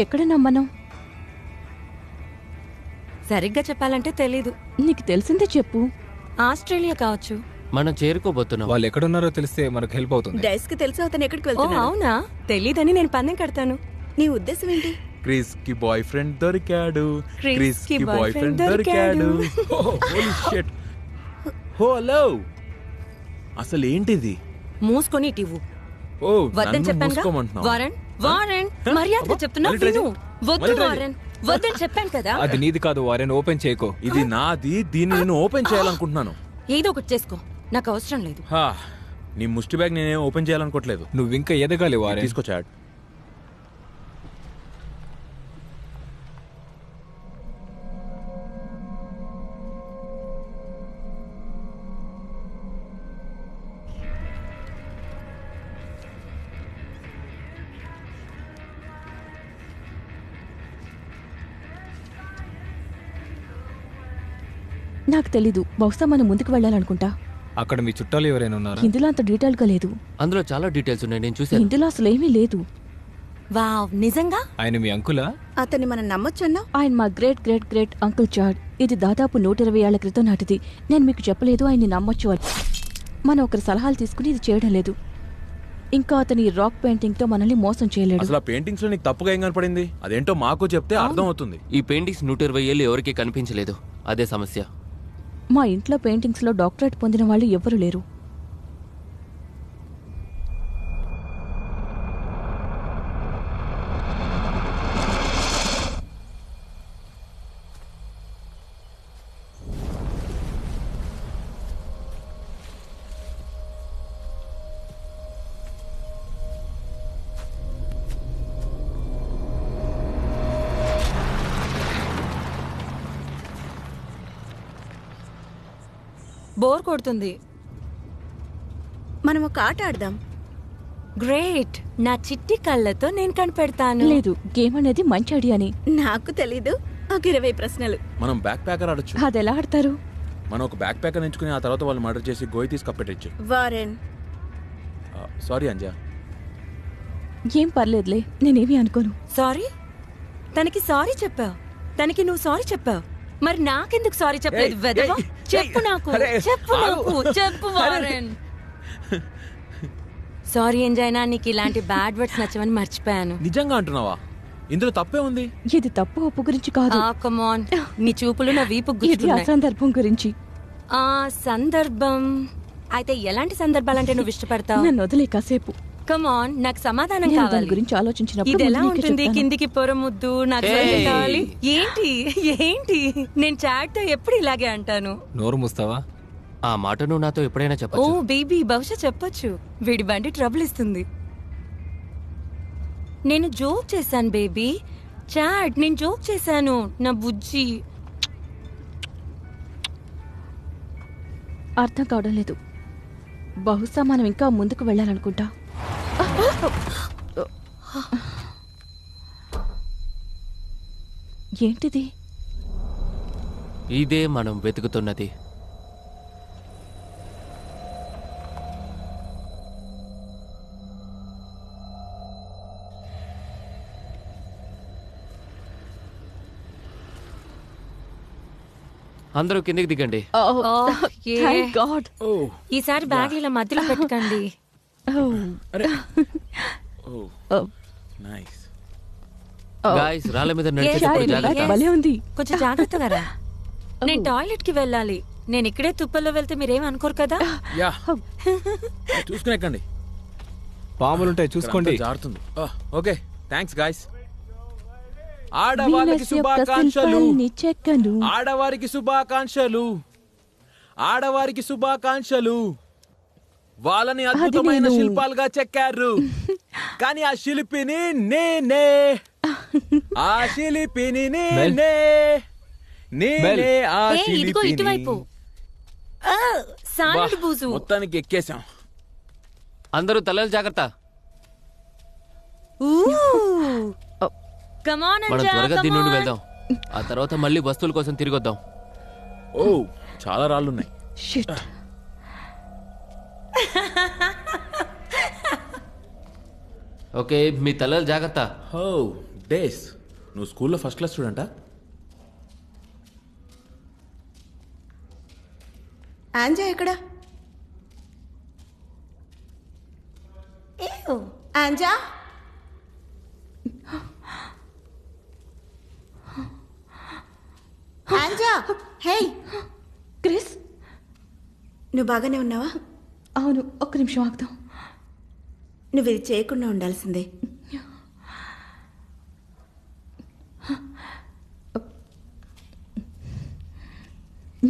ఎక్కడ నమ్మను? సరిగ్గా చెప్పాలంటే తెలీదు. నీకు తెలిసిందే చెప్పు. ఆస్ట్రేలియా కావచ్చు. మనం చేరుకోబోతున్నాం. వాళ్ళు ఎక్కడున్నారో తెలిస్తే మనకు హెల్ప్ అవుతుంది. డైస్ కి తెలుసు అతను ఎక్కడికి ఓ వెళ్తున్నాడు. అవునా? తెలీదని నేను పందెం కడతాను. నీ ఉద్దేశం ఏంటి? క్రిస్ కి బాయ్ ఫ్రెండ్ దొరికాడు. క్రిస్ కి బాయ్ ఫ్రెండ్ దొరికాడు. హలో, అసలు ఏంటిది? మూసుకొని ఇటివ్వు. ఓ, వద్దని నన్ను చెప్పాను. మూసుకోమంటున్నావా? వారన్ వారన్ మర్యాదగా చెప్తున్నా మళ్ళీ try విను. చేయి. వద్దు మళ్ళీ try వారన్, వద్దని చెప్పాను కదా. అది నీది కాదు వారెన్, ఓపెన్ చేయకో. ఇది నాది, దీన్ని నేను ఓపెన్ చేయాలనుకుంటున్నాను. ఏదో ఒకటి చేసుకో, నాకు అవసరం లేదు. హా, నీ ముష్టి బ్యాగ్ నేనేం ఓపెన్ చేయాలనుకోవట్లేదు. నువ్వు ఇంకా ఎదగాలి వారెన్. తీసుకొచ్చాడు. నాకు తెలీదు. బహుశా మనం ముందుకు వెళ్ళాలనుకుంటా. అక్కడ మీ చుట్టాలు ఎవరైనా ఉన్నారా? ఇందులో అంత డీటెయిల్ గా లేదు. అందులో చాలా డీటెయిల్స్ ఉన్నాయి, నేను చూసాను. ఇందులో అసలు ఏమీ లేదు. వావ్, నిజంగా? ఆయన మీ అంకులా? అతన్ని మనం నమ్మొచ్చన్నా? ఆయన మా great great great uncle Chad. ఇది దాదాపు 120 ఏళ్ల క్రితం నాటిది. నేను మీకు చెప్పలేదు ఆయన్ని నమ్మొచ్చు అని. మనం ఒకరి సలహాలు తీసుకుని ఇది చేయడం లేదు. ఇంకా అతని రాక్ పెయింటింగ్ తో మనల్ని మోసం చేయలేడు. అసలు ఆ పెయింటింగ్స్ లో నీకు తప్పుగా ఏం కనపడింది? అదేంటో మాకు చెప్తే అర్థం అవుతుంది. ఈ పెయింటింగ్స్ 120 ఏళ్ళు ఎవరికీ కనిపించలేదు. అదే సమస్య. మా ఇంట్లో పెయింటింగ్స్ లో డాక్టరేట్ పొందిన వాళ్ళు ఎవ్వరూ లేరు. బోర్ కొడుతుంది. మనం ఒక ఆట ఆడదాం. గ్రేట్, నా చిట్టి కళ్ళతో నేను కనిపెడతాను. లేదు, గేమ్ అనేది మంచి ఐడియాని. నాకు తెలీదు. ఒక 20 ప్రశ్నలు. మనం బ్యాక్ ప్యాకర్ ఆడొచ్చు. అది ఎలా ఆడతారు? మనం ఒక బ్యాక్ ప్యాకర్ ఎంచుకుని ఆ తర్వాత వాళ్ళు మర్డర్ చేసి గోయి తీసి కప్పెట్టచ్చు. Warren, sorry అంజా. ఏం పర్లేదులే, నేనేమీ అనుకోను. సారీ? తనకి సారీ చెప్పావు, తనకి నువ్వు సారీ చెప్పావు. మరి నాకెందుకు సారీ చెప్పలేదు? ఏయ్, వెధవ, ఏయ్, చెప్పు నాకు, అరే, చెప్పు నాకు, చెప్పు వారెన్. సారీ ఎంజాయ్నా, నీకు ఇలాంటి బ్యాడ్ వర్డ్స్ నచ్చవని మర్చిపోయాను. నిజంగా అంటున్నావా? ఇందులో తప్పే ఉంది. ఇది తప్పు ఒప్పు గురించి కాదు. కమ్ ఆన్, నీ చూపులు నా వీపు ఇది గుచ్చుతున్నాయి. అసందర్భం గురించి. ఆ సందర్భం అయితే ఎలాంటి సందర్భాలంటే నువ్వు ఇష్టపడతావు? నన్ను వదిలే కాసేపు. కమ్ ఆన్, నాకు సమాధానం నేను దాని కావాలి. గురించి ఆలోచించినప్పుడు ఇది ఎలా ముందు నీకే ఉంటుంది? చెప్తాను. కిందికి పొర ముద్దు, నాకు స్వర్గం కావాలి. ఏంటి ఏంటి? నేను చాట్ తో ఎప్పుడు ఇలాగే అంటాను. నోరు మూస్తావా? ఆ మాట నువ్వు నాతో ఎప్పుడైనా ఓ చెప్పచ్చు. బేబీ, బహుశా చెప్పొచ్చు. వీడి బండి ట్రబుల్ ఇస్తుంది. నేను జోక్ చేశాను బేబీ. చాట్, నేను జోక్ చేశాను నా బుజ్జి. అర్థం కావడం లేదు. బహుశా మనం ఇంకా ముందుకు వెళ్ళాలనుకుంటా. ఏంటిది? ఇదే మనం వెతుకుతున్నది. అందరూ కిందికి దిగండి. Thank God. ఈసారి బ్యాగ్ ఇలా మధ్యలో పెట్టకండి. నైస్. గాయ్స్, రాళ్ళ మీద Yes, నడిచేటప్పుడు baby, జాగ్రత్త. yes. భలే ఉంది. కొంచెం జాగ్రత్తగా రా. నేను టాయిలెట్ కి వెళ్ళాలి. నేను ఇక్కడే తుప్పల్లో వెళ్తే మీరేం అనుకోరు కదా? యా, చూసుకుని ఎక్కండి. పాములుంటాయి, చూసుకోండి. జారుతుంది. Okay, thanks guys. ఆడవాళ్ళకి వీనస్ యొక్క శుభాకాంక్షలు. శిల్పాల్ని చెక్కను. ఆడవారికి శుభాకాంక్షలు. ఆడవారికి శుభాకాంక్షలు. వాళ్ళని అద్భుతమైన నేను. శిల్పాలుగా చెక్కారు. కానీ ఆ శిల్పిని నేనే. ఆ శిల్పిని నేనే. నేనే ఆ ఇదిగో ఇటువైపు. శిల్పిని. సాలిడ్ బూజు. మొత్తానికి ఎక్కేశాం. అందరూ తలలు జాగ్రత్త. మనం త్వరగా దీని నుండి వెళ్దాం. ఆ తర్వాత మళ్ళీ వస్తువుల కోసం తిరిగొద్దాం. ఓ, చాలా రాళ్ళున్నాయి. Shit. ఓకే, మీ తలలు జాగ్రత్త. ఓ, డేస్ నువ్వు స్కూల్లో ఫస్ట్ క్లాస్ స్టూడెంటా? ఆంజా ఎక్కడ? ఆంజా ఆంజా, హే క్రిస్, నువ్వు బాగానే ఉన్నావా? అవును, ఒక్క నిమిషం ఆగుదాం. నువ్వు ఇది చేయకుండా ఉండాల్సిందే.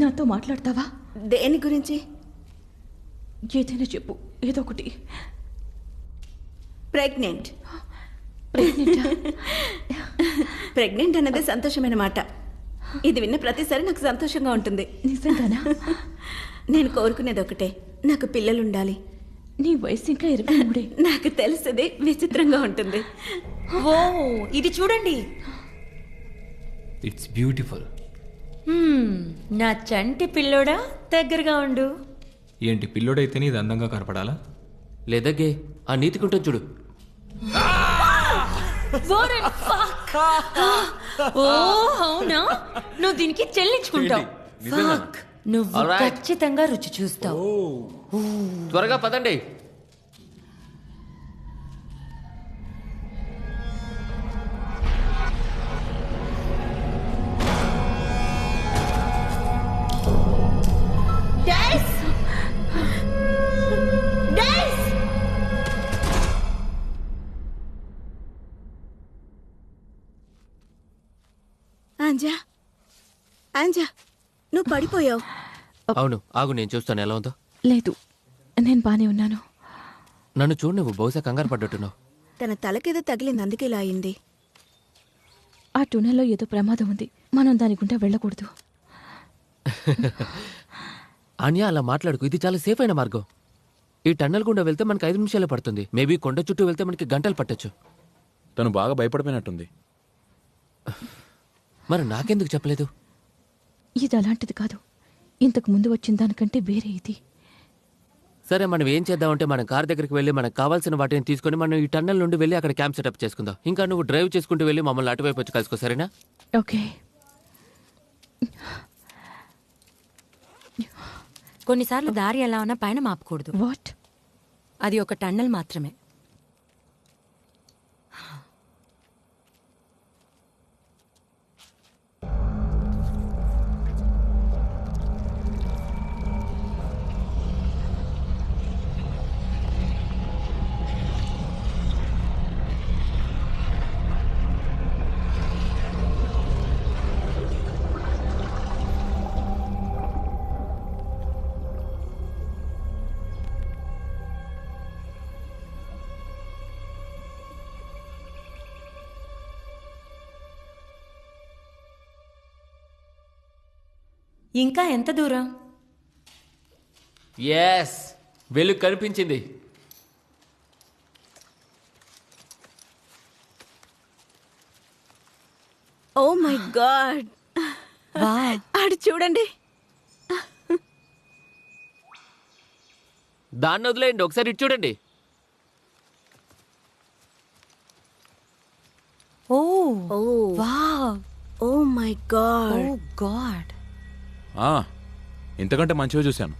నాతో మాట్లాడతావా? దేని గురించి? ఏదైనా చెప్పు, ఏదో ఒకటి. ప్రెగ్నెంట్. ప్రెగ్నెంటా? ప్రెగ్నెంట్ అన్నదే సంతోషమైన మాట. ఇది విన్న ప్రతిసారి నాకు సంతోషంగా ఉంటుంది. నిజంగానా? నేను కోరుకునేది ఒకటే, నాకు పిల్లలు ఉండాలి. నీ వయసు ఇంకా 23. నాకు తెలిసేది విచిత్రంగా ఉంటుంది. ఓ ఇది చూడండి. It's beautiful. నా చంటి పిల్లోడా, దగ్గరగా ఉండు. ఏంటి పిల్లోడైతేనే ఇది అందంగా కనపడాలా? లేదగ్గే, ఆ నీతికుంటుంది చూడు. ఓ అవునా, నువ్వు దీనికి చెల్లించుకుంటావు. Fuck. నువ్వు Alright. ఖచ్చితంగా రుచి చూస్తావు. త్వరగా పదండి. ఆంజా, ఆంజా, నువ్వు పడిపోయావు. అవును, ఆగు, నేను చూస్తాను ఎలా ఉందో. లేదు, నేను బానే ఉన్నాను. నన్ను చూడు, నువ్వు బహుశా కంగారు పడ్డట్టున్నావు. తన తలకేదో తగిలింది, అందుకే ఇలా అయింది. ఆ టూనెల్లో ఏదో ప్రమాదం ఉంది, మనం దాని గుండా వెళ్ళకూడదు. అన్య, అలా మాట్లాడుకు, ఇది చాలా సేఫ్ అయిన మార్గం. ఈ టన్నెల్ గుండా వెళ్తే మనకి 5 నిమిషాలే పడుతుంది. మేబీ కొండ చుట్టూ వెళ్తే మనకి గంటలు పట్టొచ్చు. తను బాగా భయపడిపోయినట్టుంది. మరి నాకెందుకు చెప్పలేదు? ఇది అలాంటిది కాదు, ఇంతకు ముందు వచ్చిన దానికంటే వేరే ఇది. సరే, మనం ఏం చేద్దామంటే మనం కార్ దగ్గరికి వెళ్ళి మనకు కావాల్సిన వాటిని తీసుకొని మనం ఈ టన్నెల్ నుండి వెళ్ళి అక్కడ క్యాంప్ సెటప్ చేసుకుందాం. ఇంకా నువ్వు డ్రైవ్ చేసుకుంటూ వెళ్ళి మమ్మల్ని అటువైపు వచ్చి కలుసుకో, సరేనా? ఓకే. కొన్నిసార్లు దారి ఎలా ఉన్నా పైన మాపకూడదు. వాట్? అది ఒక టన్నెల్ మాత్రమే. ఇంకా ఎంత దూరం? ఎస్, వెలుగు కనిపించింది. ఓ మై గాడ్, ఆడు చూడండి. దాన్ని వదిలేయండి, ఒకసారి ఇటు చూడండి. Oh oh wow, oh my oh god. God. ఇంతకంటే మంచిగా చూశాను.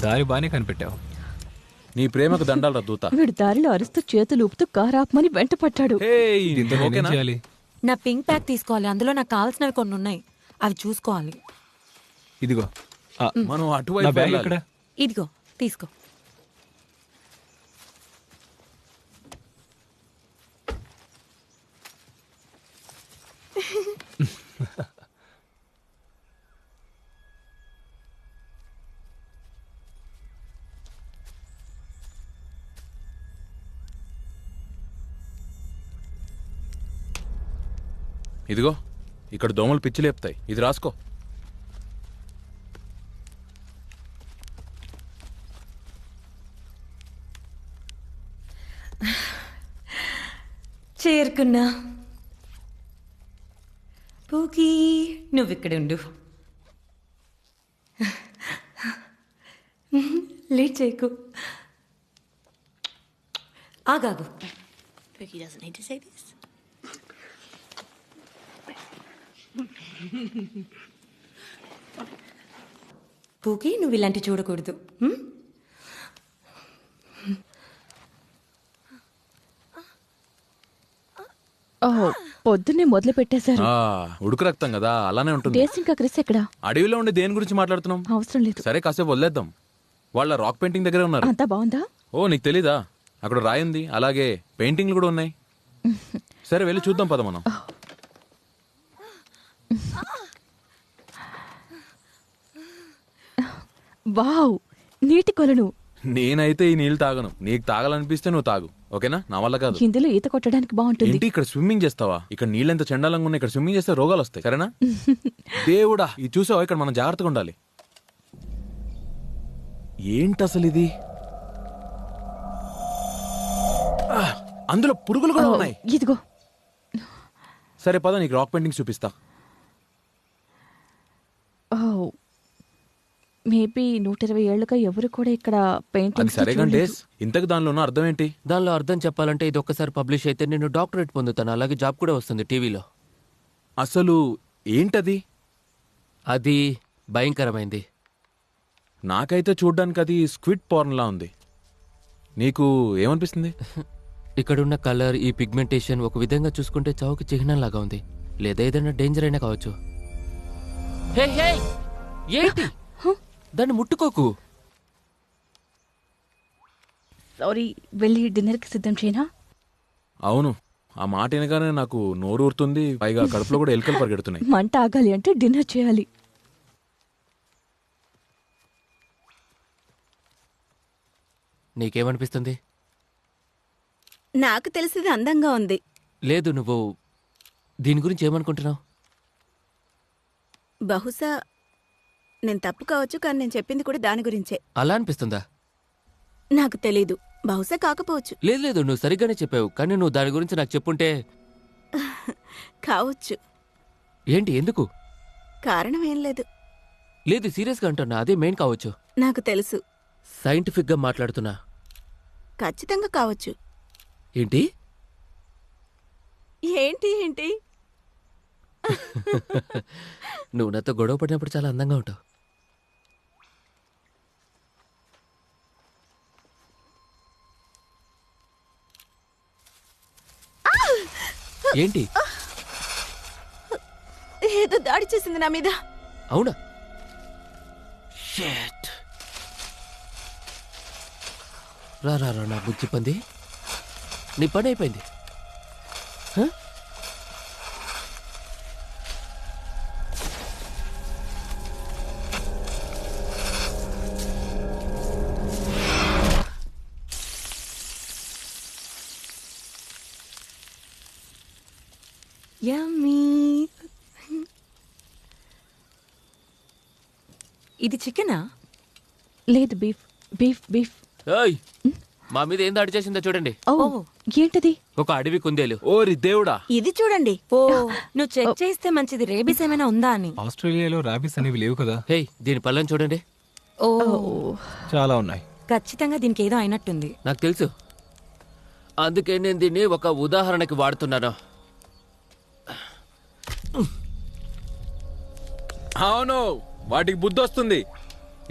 దారి బానే కనిపెట్టావు. నీ ప్రేమకు దండాలరా దూత. వీడు దారిలో అరుస్తూ చేతులు ఊపుతూ కారు ఆపమని వెంట పట్టాడు. దీంతో నేనేం చేయాలి? నా పింక్ ప్యాక్ తీసుకోవాలి, అందులో నాకు కావాల్సినవి కొన్ని ఉన్నాయి, అవి చూసుకోవాలి. ఇదిగో. మనం నా అటువైపు బ్యాగ్ వెళ్ళాలి. ఎక్కడ? ఇదిగో తీసుకో. ఇదిగో ఇక్కడ దోమలు పిచ్చి లేపుతాయి. ఇది రాసుకో. చేరుకున్నా. పూకి నువ్వు ఇక్కడ ఉండు. లేట్ చేయకు. ఆగాగు. He doesn't need to say this. పూకి నువ్వు ఇలాంటి చూడకూడదు. హ్మ్? ఓహో, పొద్దున్నే మొదలు పెట్టేశారు. ఉడుకు రక్తం కదా, అలానే ఉంటుంది. డేస్ ఇంకా క్రిస్ ఎక్కడా? అడవిలో ఉండి దేని గురించి మాట్లాడుతున్నాం? అవసరం లేదు. సరే కాసేపు వదిలేద్దాం. వాళ్ళ రాక్ పెయింటింగ్ దగ్గరే ఉన్నారు. అంతా బాగుందా? ఓ నీకు తెలీదా? అక్కడ రాయింది, అలాగే పెయింటింగ్లు కూడా ఉన్నాయి. సరే వెళ్ళి చూద్దాం పద మనం. వావ్, నీటి కొలను. నేనైతే ఈ నీళ్ళు తాగను. నీకు తాగాలనిపిస్తే నువ్వు తాగు, ఓకేనా? నా వల్ల కాదు. ఇందులో ఈత కొట్టడానికి బాగుంటుంది. ఏంటి ఇక్కడ స్విమ్మింగ్ చేస్తావా? ఇక్కడ నీళ్ళెంత చండాలంగా ఉన్నాయి. ఇక్కడ స్విమ్మింగ్ చేస్తే రోగాలు వస్తాయి, సరేనా? దేవుడా, ఇది చూసావా? ఇక్కడ మనం జాగ్రత్తగా ఉండాలి. ఏంటి అసలు ఇది? అందులో పురుగులు కూడా ఉన్నాయి. ఇదిగో. సరే పద, నీకు రాక్ పెయింటింగ్ చూపిస్తా. మేబీ 120 ఏళ్లుగా ఎవరు కూడా ఇక్కడ అది పెయింటింగ్ సరే కంటే ఇంతకు దానిలో ఉన్న అర్థం ఏంటి? దానిలో అర్థం చెప్పాలంటే ఇది ఒక్కసారి పబ్లిష్ అయితే నేను డాక్టరేట్ పొందుతాను, అలాగే జాబ్ కూడా వస్తుంది టీవీలో. అసలు ఏంటది? అది భయంకరమైంది. నాకైతే చూడ్డానికి అది స్క్విడ్ పార్న్లా ఉంది. నీకు ఏమనిపిస్తుంది? ఇక్కడున్న కలర్, ఈ పిగ్మెంటేషన్ ఒక విధంగా చూసుకుంటే చావుకి చిహ్నంలాగా ఉంది, లేదా ఏదైనా డేంజర్ అయినా కావచ్చు. హే హే, ఏంటి? దాన్ని ముట్టుకోకు. సారీ, వెళ్ళి డిన్నర్కి సిద్ధం చేయనా? అవును, ఆ మాట వినగానే నాకు నోరు ఊరుతుంది, పైగా కడుపులో కూడా ఎలుకలు పరిగెడుతున్నాయి. మంట ఆగాలి అంటే డిన్నర్ చేయాలి. నీకేమనిపిస్తుంది? నాకు తెలిసింది అందంగా ఉంది. లేదు, నువ్వు దీని గురించి ఏమనుకుంటున్నావు? బహుశా నేను తప్పు కావచ్చు, కానీ నేను చెప్పింది కూడా దాని గురించే. అలా అనిపిస్తుందా? నాకు తెలీదు, బహుశా కాకపోవచ్చు. లేదు లేదు, నువ్వు సరిగ్గానే చెప్పావు, కానీ నువ్వు దాని గురించి నాకు చెప్పుంటే. కావచ్చు. ఏంటి, ఎందుకు? కారణం ఏం లేదు. లేదు, సీరియస్గా అంటున్నా, అదే మెయిన్ కావచ్చు. నాకు తెలుసు. సైంటిఫిక్గా మాట్లాడుతున్నా. ఖచ్చితంగా కావచ్చు. ఏంటి? ఏంటి ఏంటి? నువ్వు నాతో గొడవ పడినప్పుడు చాలా అందంగా ఉంటావు. ఏంటి? ఏదో దాడి చేసింది నా మీద. అవునా? షిట్. రా రా రా, నా బుజ్జి పంది, నీ పని అయిపోయింది. హ? యమ్మీ. ఇది చికెనా? లేదు, బీఫ్ బీఫ్ బీఫ్. ఏయ్, మా మీద ఏం దాడి చేసిందో చూడండి. ఓ, ఏంటది? ఒక అడవి కుందేలు. ఓరి దేవుడా! ఇది చూడండి. ఓ, నువ్వు చెక్ చేస్తే మంచిది, రేబీస్ ఏమైనా ఉందా అని. ఆస్ట్రేలియాలో ర్యాబీస్ అనేవి లేవు కదా. హే, దీని పళ్ళని చూడండి. ఓ, చాలా ఉన్నాయి. ఖచ్చితంగా దీనికి ఏదో అయినట్టుంది. నాకు తెలుసు, అందుకే నేను దీన్ని ఒక ఉదాహరణకి వాడుతున్నాను. అవును, వాటికి బుద్ధి వస్తుంది.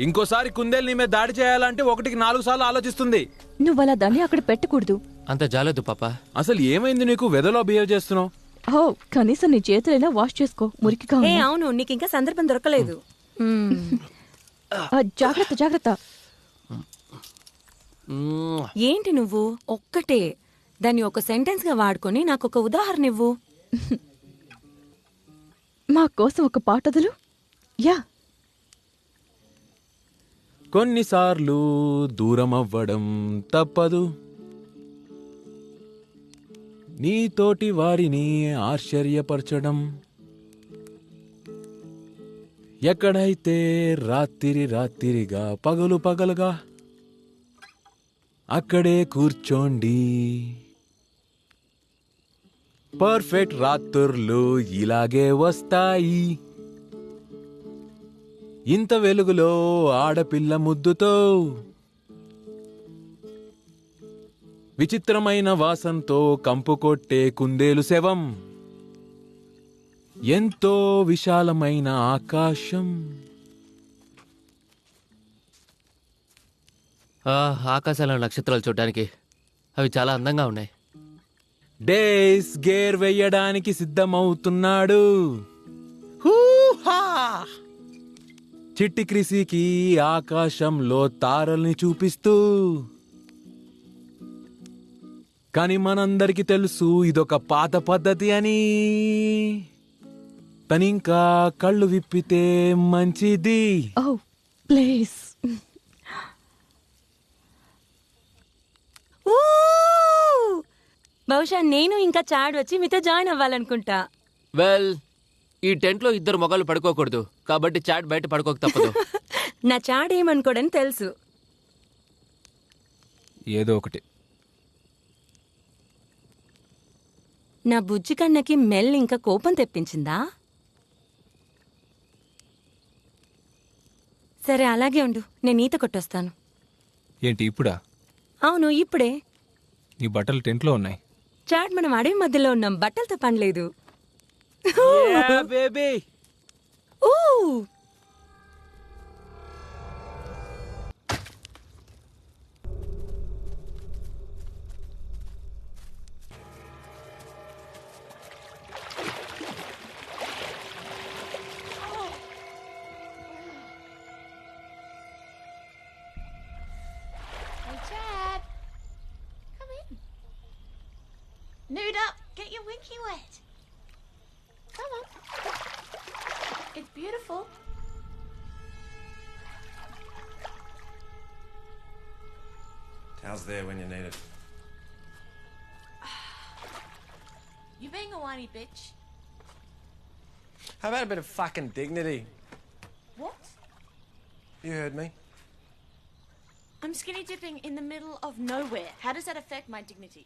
ఇంకోసారి కుందేలు నీ మీద దాడి చేయాలంటే 1కి 4 సార్లు ఆలోచిస్తుంది. నువ్వు అలా దాన్ని అక్కడ పెట్టకూడదు. అంత జాలదు పాప. అసలు ఏమైంది నీకు? వెదలో బిహేవ్ చేస్తున్నావు. ఓ, కనీసం నీ చేతులైనా వాష్ చేసుకో, మురికిగా ఏ ఉన్నాయి. అవును, నీకు ఇంకా సందర్భం దొరకలేదు. జాగ్రత్త జాగ్రత్త. మ్మ్. ఏంటి నువ్వు ఒక్కటే దాన్ని ఒక సెంటెన్స్ గా వాడుకొని నాకు ఒక ఉదాహరణ ఇవ్వు. మా కోసం ఒక పాట వదులు. యా. కొన్నిసార్లు దూరం అవ్వడం తప్పదు, నీతోటి వారిని ఆశ్చర్యపరచడం ఎక్కడైతే రాత్రి రాత్రిగా పగలు పగలుగా అక్కడే కూర్చోండి. పర్ఫెక్ట్ రాత్రులు ఇలాగే వస్తాయి. ఇంత వెలుగులో ఆడపిల్ల ముద్దుతో విచిత్రమైన వాసంతో కంపు కొట్టే కుందేలు శవం. ఎంతో విశాలమైన ఆకాశం. ఆకాశంలో నక్షత్రాలు చూడడానికి అవి చాలా అందంగా ఉన్నాయి. డేస్ గేర్ వెయ్యడానికి సిద్ధమవుతున్నాడు. హూహా! చిట్టి క్రిసికి ఆకాశంలో తారల్ని చూపిస్తూ. కాని మనందరికి తెలుసు ఇదొక పాత పద్ధతి అని. తనింకా కళ్ళు విప్పితే మంచిది. ఓ ప్లీజ్. బహుశా నేను ఇంకా చాడ్ వచ్చి మీతో జాయిన్ అవ్వాలనుకుంటా. వెల్, ఈ టెంట్ లో ఇద్దరు మొగాలు పడుకోకూడదు కాబట్టి చాట్ బయట పడుకోక తప్పదు. నా చాడ్ ఏమనుకోడని తెలుసు. ఏదో ఒకటి. నా బుజ్జి కన్నకి మెల్ ఇంకా కోపం తెప్పించిందా? సరే అలాగే ఉండు, నేను ఈత కొట్టొస్తాను. ఏంటి ఇప్పుడా? అవును ఇప్పుడే. నీ బట్టలు టెంట్లో ఉన్నాయి. చాట్ మనం అడవి మధ్యలో ఉన్నాం, బట్టలతో పనిలేదు. బేబీ ఊ Chad, come in. Nude up, get your winky wet. Come on. It's beautiful. Towel's there when you need it. You being a whiny bitch. How about a bit of fucking dignity? What? You heard me. I'm skinny dipping in the middle of nowhere. How does that affect my dignity?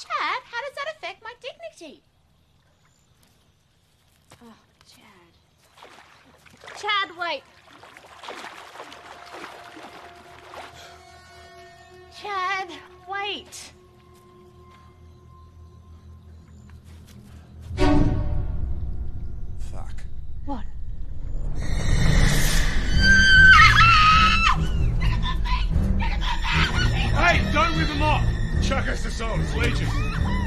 Chad, how does that affect my dignity? Oh, Chad. Chad, wait. Chad, wait. Fuck. What? Hey, don't rip him off! Chuck us the soul, it's Legion.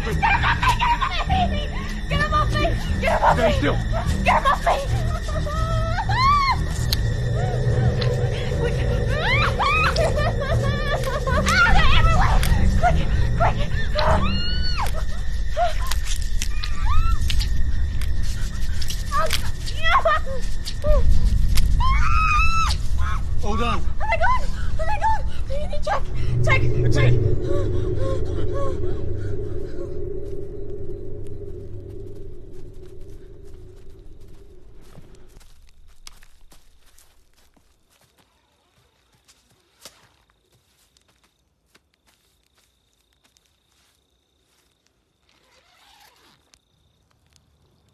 Get him off me! Get him off me! Get him off me! Stay still. Get him off me! They're everywhere! Quick! Quick! All done. Oh my god! Oh my god! Check! Check! That's it.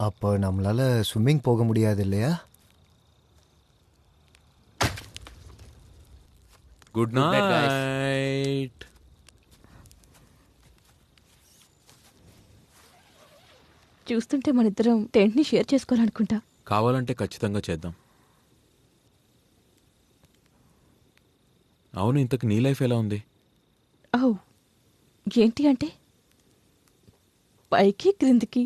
அப்போ நம்மளால swimming போக முடியாது இல்லையா? Good night, guys. Night. చూస్తుంటే మన ఇద్దరం టెంట్ని share చేసుకోవాలనుకుంటా. కావాలంటే ఖచ్చితంగా చేద్దాం. అవును, ఇంతకు నీ లైఫ్ ఎలా ఉంది? ఓ ఏంటి అంటే పైకి క్రిందికి.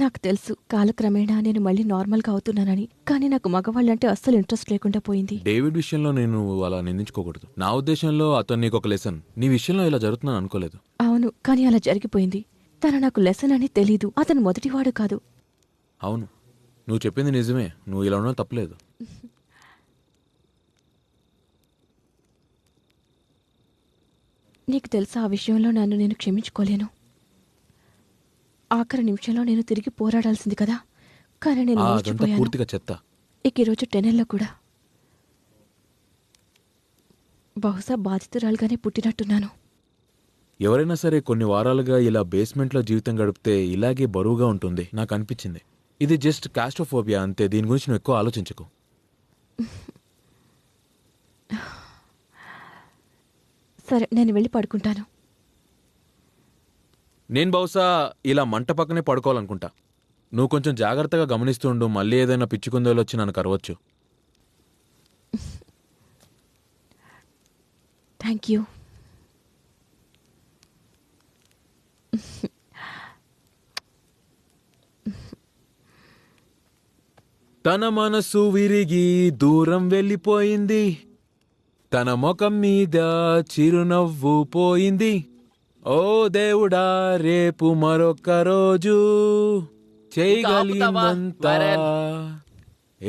నాకు తెలుసు కాలక్రమేణా నేను మళ్ళీ నార్మల్గా అవుతున్నానని, కానీ నాకు మగవాళ్ళంటే అస్సలు ఇంట్రెస్ట్ లేకుండా పోయింది. డేవిడ్ విషయంలో నేను అలా నిందించుకోకూడదు. నా ఉద్దేశంలో అతను నీకు ఒక లెసన్. నీ విషయంలో ఇలా జరుగుతుందని అనుకోలేదు. అవును, కానీ అలా జరిగిపోయింది. తను నాకు లెసన్ అని తెలీదు. అతను మొదటివాడు కాదు. అవును, నువ్వు చెప్పింది నిజమే. నువ్వు ఇలా ఉన్నా తప్పలేదు. నీకు తెలుసా, ఆ విషయంలో నన్ను నేను క్షమించుకోలేను. ఆఖరి నిమిషంలో నేను తిరిగి పోరాడాల్సింది కదా, కానీ నేను అదంతా మర్చిపోయాను. పూర్తిగా చెత్త. ఇక ఈరోజు 10 కూడా బహుశా బాధితురాలుగానే పుట్టినట్టున్నాను. ఎవరైనా సరే కొన్ని వారాలుగా ఇలా బేస్మెంట్లో జీవితం గడిపితే ఇలాగే బరువుగా ఉంటుంది నాకు అనిపించింది. ఇది జస్ట్ కాస్ట్రోఫోబియా అంతే, దీని గురించి నువ్వు ఎక్కువ ఆలోచించకు. సరే, నేను వెళ్ళి పడుకుంటాను. నేను బహుశా ఇలా మంట పక్కనే పడుకోవాలనుకుంటా. నువ్వు కొంచెం జాగ్రత్తగా గమనిస్తూ ఉండు, మళ్ళీ ఏదైనా పిచ్చుకుందేలు వచ్చి నన్ను కరవచ్చు. Thank you. తన మనసు విరిగి దూరం వెళ్ళిపోయింది, తన ముఖం మీద చిరునవ్వు పోయింది. ఓ దేవుడా, రేపు మరొక రోజు చేయగలిగినంత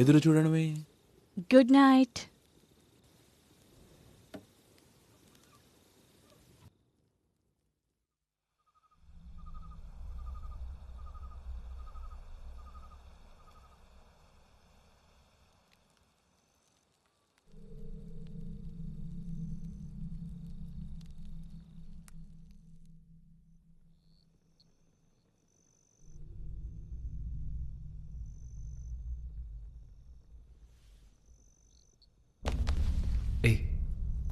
ఎదురు చూడడమే. Good night. ఏయ్,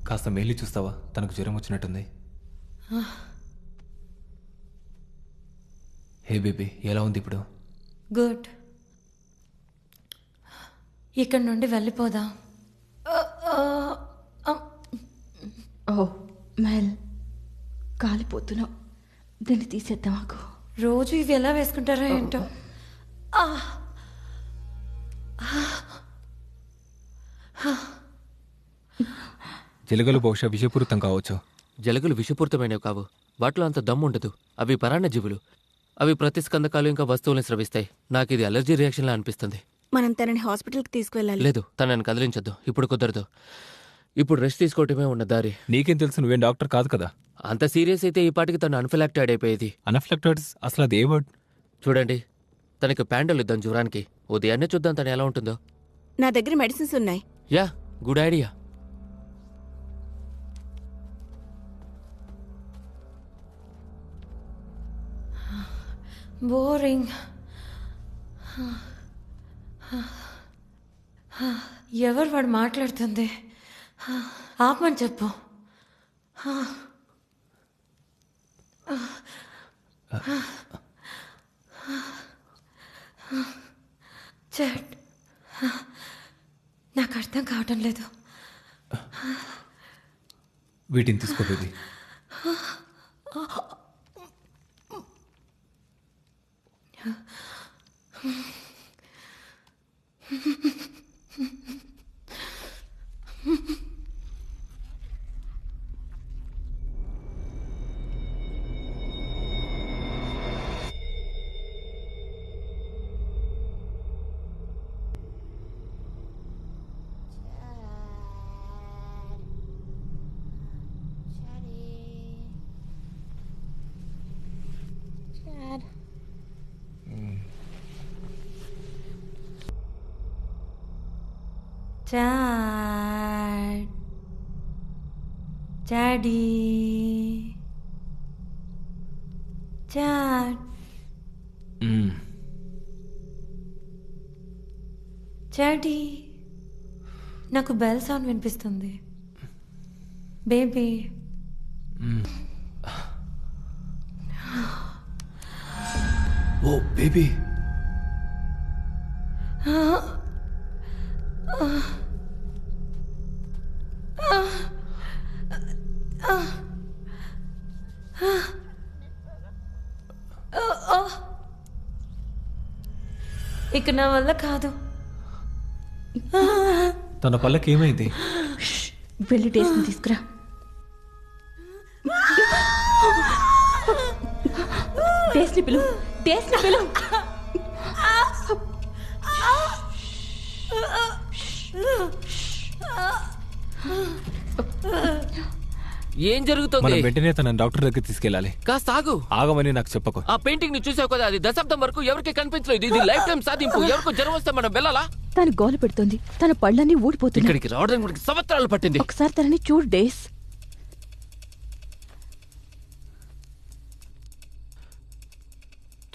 కాస్త మేలి చూస్తావా? తనకు జ్వరం వచ్చినట్టుంది. హే బేబీ, ఎలా ఉంది ఇప్పుడు? గుడ్. ఇక్కడ నుండి వెళ్ళిపోదాం. ఓ మెల్, కాలిపోతున్నావు. దీన్ని తీసేద్దాం. మాకు రోజు ఇవి ఎలా వేసుకుంటారో ఏంటో. జలగలు బహుశా విషపూరితం కావచ్చు. జలగలు విషపూరితమైనవి కావు, వాటిలో అంత దమ్ము ఉండదు. అవి పరాన్నజీవులు. అవి ప్రతిస్కందకాలు ఇంకా వస్తువులను స్రవిస్తాయి. నాకు ఇది అలర్జీ రియాక్షన్లా అనిపిస్తుంది. మనం తనని హాస్పిటల్కి తీసుకువెళ్ళాలి. లేదు, తనని కదిలించొద్దు. ఇప్పుడు కుదరదు. ఇప్పుడు రెస్ట్ తీసుకోవటమే ఉన్న దారి. నీకేం తెలుసు? నువ్వేం డాక్టర్ కాదు కదా. అంత సీరియస్ అయితే ఈ పాటికి తను అన్ఫిలాక్టెడ్ అయిపోయేది. అనఫ్లెక్టర్స్ అసలు అది ఏ వర్డ్? చూడండి, తనకి ప్యాండల్ ఇద్దాం జ్వరానికి. ఉదయాన్నే చూద్దాం తను ఎలా ఉంటుందో. నా దగ్గర మెడిసిన్స్ ఉన్నాయి. Yeah, good idea. బోరింగ్. ఎవరు వాడు మాట్లాడుతుంది? ఆపమని చెప్పు. చెట్, నాకు అర్థం కావటం లేదు. వీటిని తీసుకోబోది. Dad. Daddy. Dad. Daddy. నాకు బెల్ సౌండ్ వినిపిస్తుంది. బేబీ. ఓ బేబీ. ఇక నా వల్ల కాదు. తన పళ్ళకి ఏమైంది? వెళ్ళి టేస్ట్ తీసుకురా. టేస్ట్ పిలు, టేస్ట్ పిలు. ఏం జరుగుతుంది? మనం వెంటనే తన డాక్టర్ దగ్గర తీసుకెళ్ళాలి. కాస్త ఆగు. ఆగమని నాకు చెప్పకు. ఆ పెయింటింగ్ ని చూసావు కదా, అది దశాబ్దం వరకు ఎవరికి కనిపించలేదు. ఇది లైఫ్ టైం సాధింపు. ఎవరికో జ్వరం వస్తే మనం వెళ్ళాలా? తను గోల పెడుతుంది, తన పళ్ళన్నీ ఊడిపోతుంది. ఇక్కడికి రావడానికి సంవత్సరాలు పట్టింది. ఒకసారి తనని చూడు డేస్.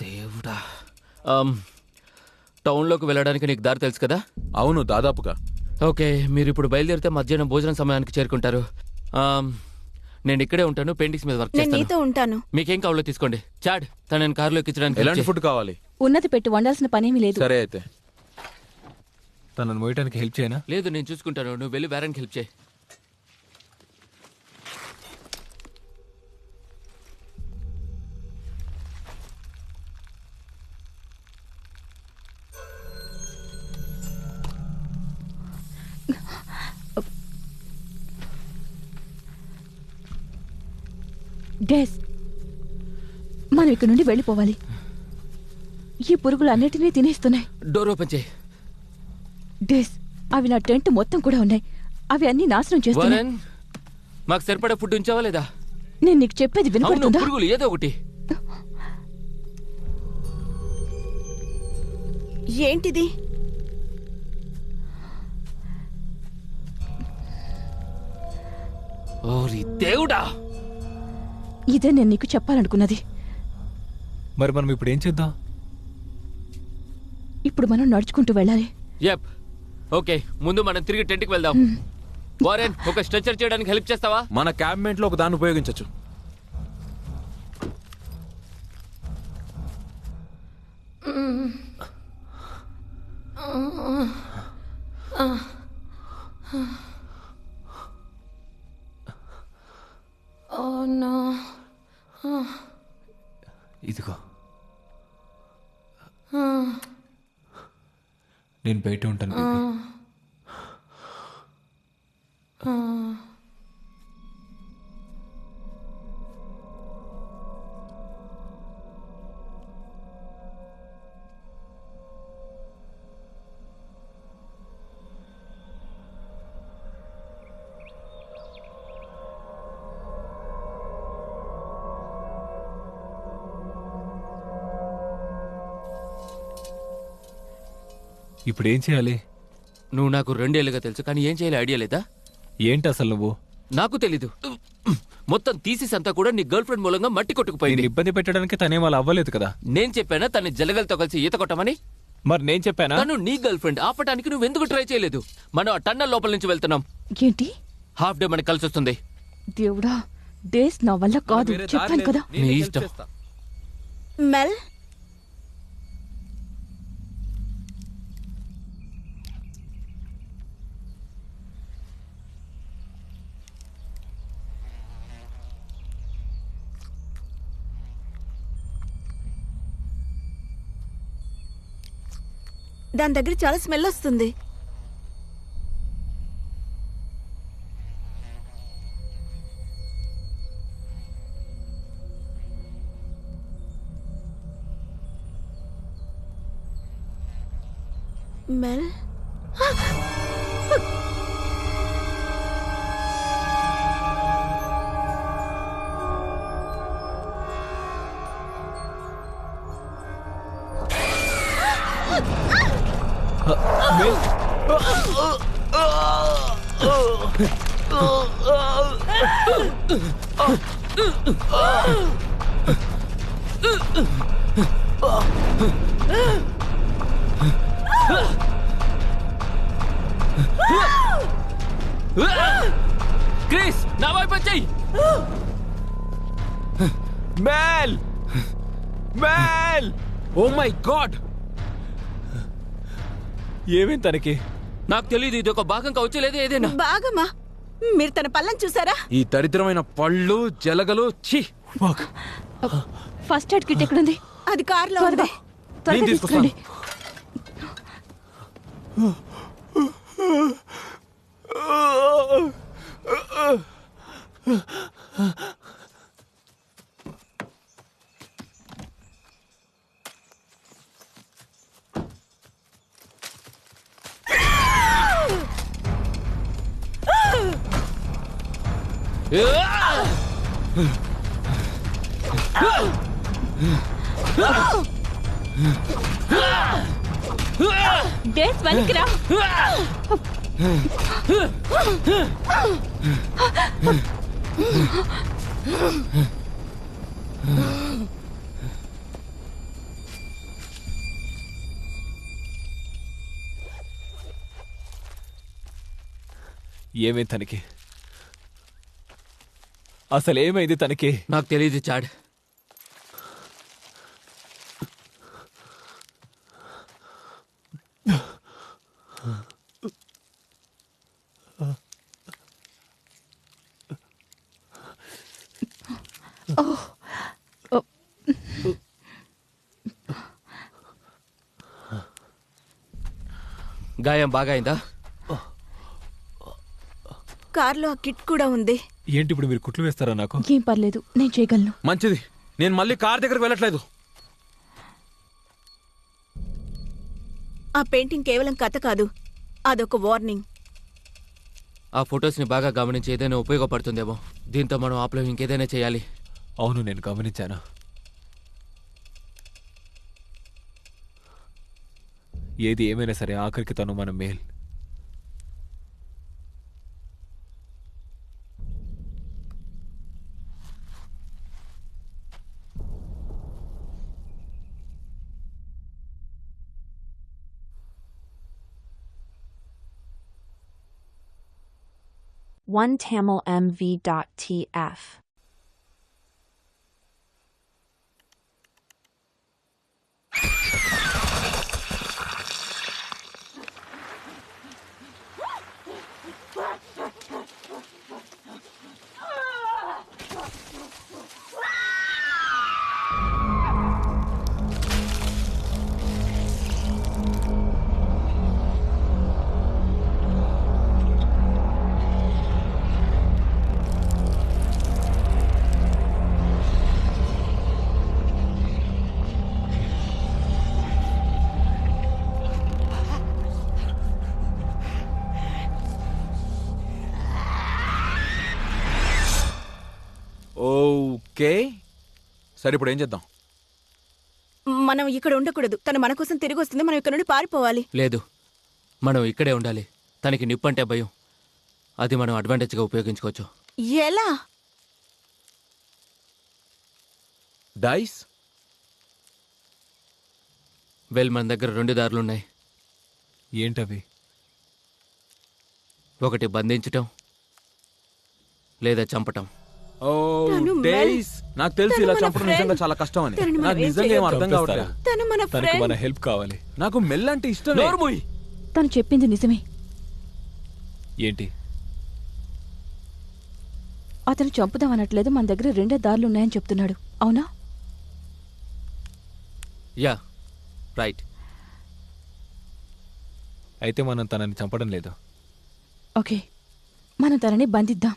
దేవుడా. టౌన్లోకి వెళ్ళడానికి నీకు దారి తెలుసు కదా? అవును, దాదాపుగా. ఓకే, మీరు ఇప్పుడు బయలుదేరితే మధ్యాహ్నం భోజనం సమయానికి చేరుకుంటారు. నేను ఇక్కడే ఉంటాను, పెయింటింగ్స్ మీద వర్క్ నేను నీతో చేస్తాను. ఉంటాను. మీకేం కావాలో తీసుకోండి. చాడ్, తనని కారులో ఎక్కించడానికి ఎలాంటి help చేయి. ఫుడ్ కావాలి? ఉన్నది పెట్టి వండాల్సిన పనేమీ లేదు. సరే అయితే. తనను మోయటానికి హెల్ప్ చేయనా? లేదు, నేను చూసుకుంటాను. నువ్వు వెళ్ళి వేరానికి హెల్ప్ చేయి. డేస్, మనం ఇక్కడ నుండి వెళ్ళిపోవాలి. ఈ పురుగులు అన్నిటినీ తినేస్తున్నాయి. డోర్ ఓపెన్ చేయి. డేస్, అవి నా టెంట్ మొత్తం కూడా ఉన్నాయి. అవి అన్ని నాశనం చేస్తున్నాయి. వరన్, మాకు సరిపడా ఫుడ్ ఉంచావా లేదా? నేను నీకు చెప్పేది అవును, వినపడుతుందా? పురుగులు ఏదో ఒకటి. ఏంటిది? ఓరి దేవుడా. ఇదే నేను నీకు చెప్పాలనుకున్నది. మరి మనం ఇప్పుడు ఏం చేద్దాం? ఇప్పుడు మనం నడుచుకుంటూ వెళ్ళాలి. యప్. ఓకే, ముందు మనం తిరిగి టెంట్కి వెళ్దాం. వారెన్, ఒక స్ట్రెచర్ చేయడానికి హెల్ప్ చేస్తావా? మన క్యాబినెట్ లో ఒక దాన్ని ఉపయోగించవచ్చు. ఇదిగో, నేను బయట ఉంటాను బేబీ. ఇప్పుడు ఏం చేయాలి? నువ్వు నాకు 2 ఏళ్ళుగా తెలుసు, కానీ ఏం చేయాలి ఐడియా లేదా? ఏంటి అసలు నువ్వు? నాకు తెలీదు. మొత్తం థీసిస్ అంతా కూడా నీ గర్ల్ ఫ్రెండ్ మూలంగా మట్టి నేను కొట్టుకుపోయింది. ఇబ్బంది పెట్టడానికి తనేం అలా అవ్వలేదు కదా. నేను చెప్పానా తన జలగలతో కలిసి ఈత కొట్టమని? మరి నేను చెప్పానా? తను నీ గర్ల్ ఫ్రెండ్. ఆపటానికి నువ్వు ఎందుకు ట్రై చేయలేదు? మనం ఆ టన్నల్ లోపల నుంచి వెళ్తున్నాం. ఏంటి? హాఫ్ డే మనకి కలిసి వస్తుంది. దేవుడా, డేస్ నా వల్ల కాదు, వేరే దారి చెప్పాను లేదు. కదా. నేనే నీ help ఇష్టం. చేస్తా. మెల్, దాని దగ్గర చాలా స్మెల్ వస్తుంది. మెల్, క్రిస్, నా వైపు వచ్చేయ్. Mel! Mel! Oh my god, ఏమేం తనకి? నాకు తెలియదు, ఇది ఒక భాగం కావచ్చు లేదా ఏదైనా. బాగమ్మా, మీరు తన పళ్ళని చూసారా? ఈ దరిద్రమైన పళ్ళు జలగలు ఛీ. ఫస్ట్ ఎయిడ్ కిట్ ఎక్కడుంది? అది కారులో త్వరగా ఉంది. త్వరగా నేను తీసుకొస్తాను. తీసుకురండి. ఆ! డేస్ వెనక్కిరా. ఏమైంది తనకి? అసలు ఏమైంది తనకి? నాకు తెలియదు చాడ్. గాయం బాగా అయిందా? కార్లో ఆ కిట్ కూడా ఉంది. ఏంటి ఇప్పుడు మీరు కుట్లు వేస్తారా నాకు? ఏం పర్లేదు, నేను చేయగలను. మంచిది, నేను మళ్ళీ కార్ దగ్గరకు వెళ్ళట్లేదు. ఆ పెయింటింగ్ కేవలం కథ కాదు, అదొక వార్నింగ్. ఆ ఫొటోస్ని బాగా గమనించి ఏదైనా ఉపయోగపడుతుందేమో. దీంతో మనం ఆప్లో ఇంకేదైనా చేయాలి. అవును, నేను గమనించాను. ఏది ఏమైనా సరే ఆఖరికి తను మన మేల్. OneTamilMV.tf ఓకే, సరే ఇప్పుడు ఏం చేద్దాం? మనం ఇక్కడ ఉండకూడదు. తను మన కోసం తిరిగి వస్తుంది. మనం ఇక్కడ నుండి పారిపోవాలి. లేదు, మనం ఇక్కడే ఉండాలి. తనకి నిప్పు అంటే భయం. అది మనం అడ్వాంటేజ్గా ఉపయోగించుకోవచ్చు. ఎలా? డైస్? వెల్, మన దగ్గర 2 దారులున్నాయి. ఏంటవి? ఒకటి బంధించటం, లేదా చంపటం. ఓ తను డేస్, నాకు తెలుసు తను ఇలా మన చంపడం friend. నిజంగా చాలా కష్టం అని. తనని మనం నాకు ఏం నిజంగా ఏం అర్థం చంపేస్తారా? కావట్లేదు. తను మన తనకి ఫ్రెండ్. మన హెల్ప్ కావాలి. నాకు మెల్ అంటే ఇష్టం. నోర్ముయ్! తను చెప్పింది నిజమే. ఏంటి? అతను చంపుదామనట్లేదు, మన దగ్గర 2 దారులున్నాయని చెప్తున్నాడు. అవునా? Yeah, right. అయితే మనం తనని చంపడం లేదు. ఓకే, మనం తనని బంధిద్దాం.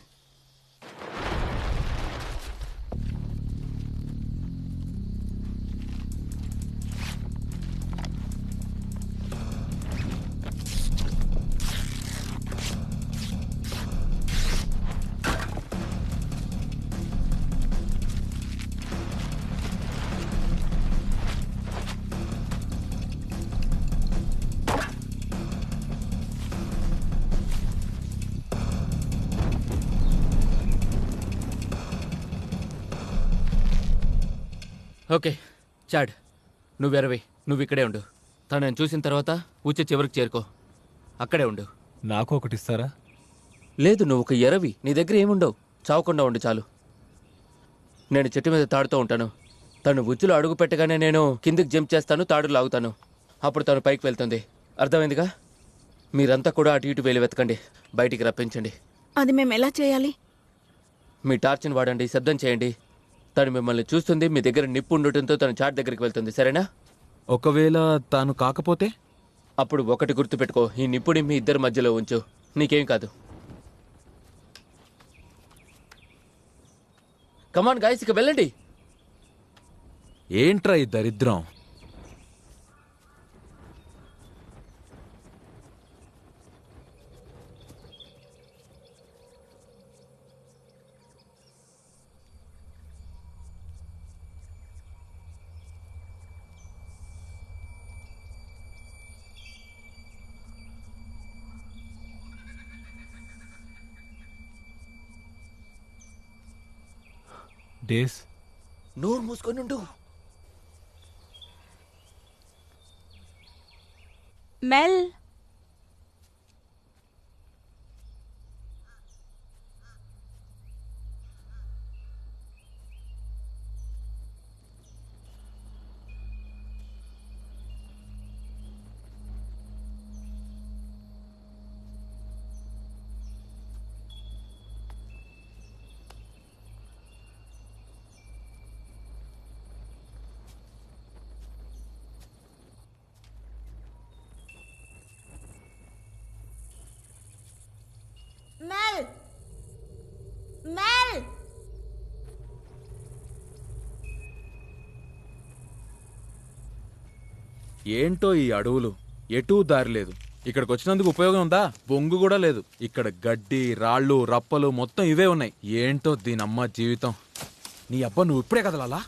ఓకే చాడ్, నువ్వెరవి, నువ్వు ఇక్కడే ఉండు. తనని చూసిన తర్వాత ఉచ్చి చివరికి చేరుకో. అక్కడే ఉండు. నాకు ఒకటి ఇస్తారా? లేదు, నువ్వు ఒక ఎరవి. నీ దగ్గర ఏముండవు. చావకుండా ఉండు చాలు. నేను చెట్టు మీద తాడుతూ ఉంటాను. తను ఉచ్చులో అడుగు పెట్టగానే నేను కిందికి జంప్ చేస్తాను, తాడు లాగుతాను. అప్పుడు తను పైకి వెళ్తుంది. అర్థమైందిగా? మీరంతా కూడా అటు ఇటు వేలు వెతకండి, బయటికి రప్పించండి. అది మేము ఎలా చేయాలి? మీ టార్చ్ని వాడండి, శబ్దం చేయండి. తను మిమ్మల్ని చూస్తుంది. మీ దగ్గర నిప్పు ఉండటంతో తను చాట్ దగ్గరికి వెళ్తుంది. సరేనా? ఒకవేళ తాను కాకపోతే? అప్పుడు ఒకటి గుర్తుపెట్టుకో, ఈ నిప్పుని మీ ఇద్దరి మధ్యలో ఉంచు. నీకేం కాదు. కమాన్ గాయ్స్, ఇక వెళ్ళండి. ఏంట్రా ఈ దరిద్రం? డేస్ నోరు మూసుకొని ఉండు. మెల్ Mel! Mel! ఏంటో ఈ అడవులు, ఎటూ దారి లేదు. ఇక్కడికి వచ్చినందుకు ఉపయోగం ఉందా? బొంగు కూడా లేదు. ఇక్కడ గడ్డి, రాళ్ళు, రప్పలు మొత్తం ఇవే ఉన్నాయి. ఏంటో దీనమ్మ జీవితం. నీ అబ్బా నువ్వు ఇప్పుడే కదలాలా?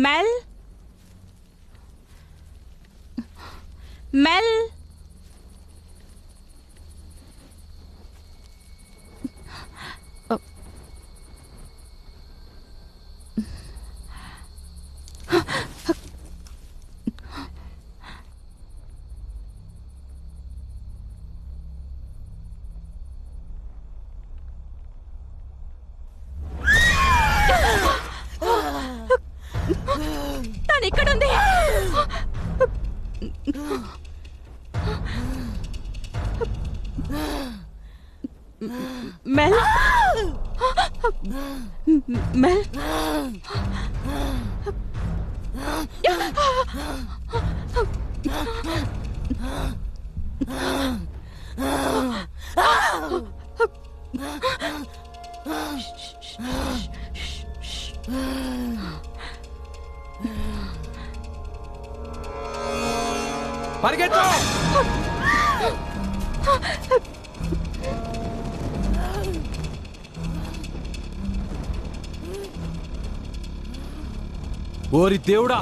మెల్ మెల్ తను ఇక్కడుంది. మెల్ మెల్ పరిగెత్తు! ఓరి దేవుడా!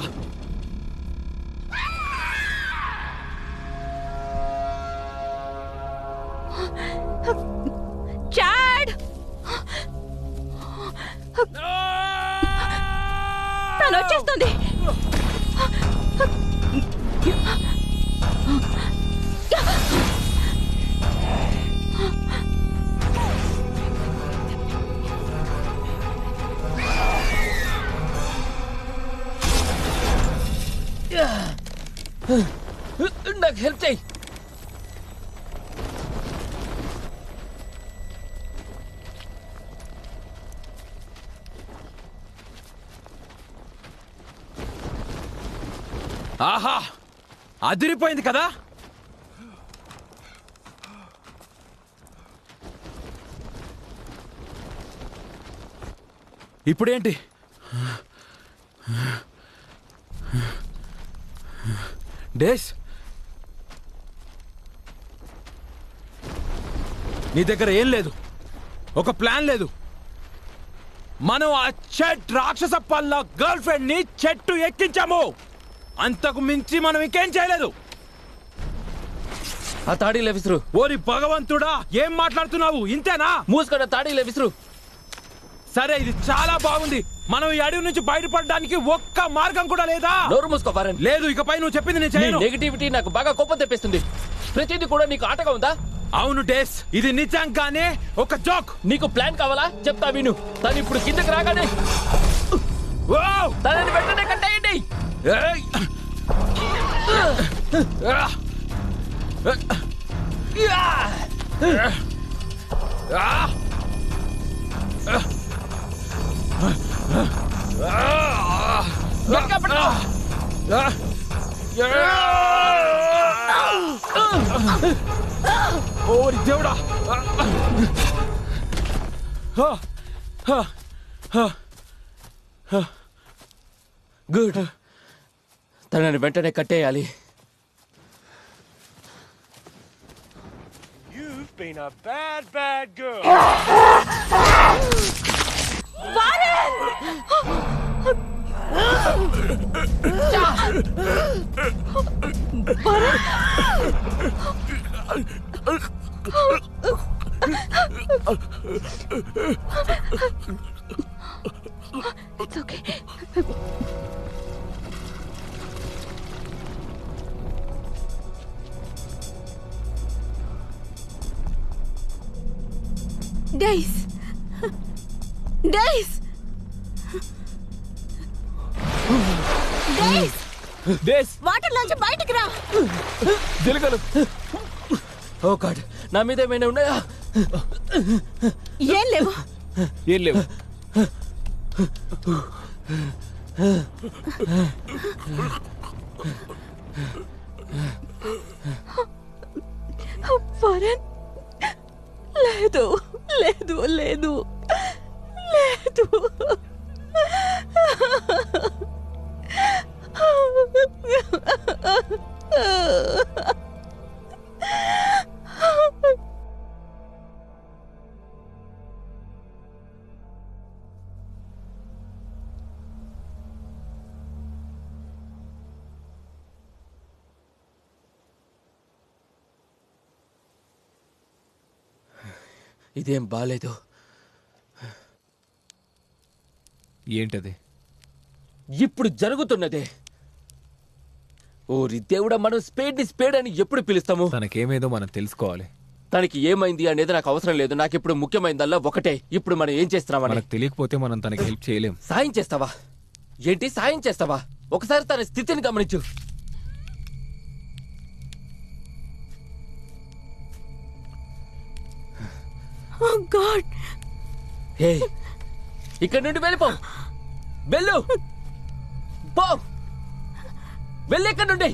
చాడ్! తను వచ్చేస్తుంది. నాకు హెల్ప్ చేయి. ఆహా, అదిరిపోయింది కదా. ఇప్పుడేంటి? డేస్, నీ దగ్గర ఏం లేదు, ఒక ప్లాన్ లేదు. మనం ఆ చెట్ రాక్షస పల్ల గర్ల్ ఫ్రెండ్ ని చెట్టు ఎక్కించాము. అంతకు మించి మనం ఇంకేం చేయలేదు. ఆ తాడీలే విసురు. ఓరి భగవంతుడా, ఏం మాట్లాడుతున్నావు? ఇంతేనా? మూసుకొని తాడీలే విసురు. సరే, ఇది చాలా బాగుంది. మనం ఈ అడవి నుంచి బయటపడడానికి ఒక్క మార్గం కూడా లేదా? నోరు మూసుకో ఫారెన్. లేదు, ఇకపై నువ్వు చెప్పింది నేను చేయను. నెగటివిటీ నాకు బాగా కోపం తెప్పిస్తుంది. ప్రతిదీ కూడా నీకు ఆటగా ఉందా? అవును డేస్, ఇది నిజంగానే ఒక జోక్. నీకు ప్లాన్ కావాలా? చెప్తా విను. తను ఇప్పుడు కిందకి రాగానే తనని వెంటనే కట్టేయండి. ఓరి దేవుడా! గుడ్. తనని వెంటనే కట్టేయాలి. You've been a bad, bad girl. It's okay. డైస్ డైస్ డైస్ డేస్ వాటర్ నుంచి బయటికి రా. జిలకలు. ఓ గాడ్, నా మీద ఏమైనా ఉన్నాయా? ఏం లేవు. ఏం లేవు. వరుణ్, లేదు లేదు లేదు లేదు. ఇదేం బాలేదు. ఏంటది? ఇప్పుడు జరుగుతున్నదే. ఓరి దేవుడా, మనం స్పేడ్ ని స్పేడ్ అని ఎప్పుడు పిలుస్తాము? తనకేమేదో మనం తెలుసుకోవాలి. తనకి ఏమైంది అనేది నాకు అవసరం లేదు. నాకు ఇప్పుడు ముఖ్యమైనదల్లా ఒకటే, ఇప్పుడు మనం ఏం చేస్తున్నామని. మనకు తెలియకపోతే మనం తనకి హెల్ప్ చేయలేం. సాయం చేస్తావా? ఏంటి సాయం చేస్తావా? ఒకసారి తన స్థితిని గమనించు. Oh God. హే, ఇక్కడి నుండి వెళ్ళిపో. వెళ్ళు, పో, వెళ్ళి ఇక్కడి నుండి.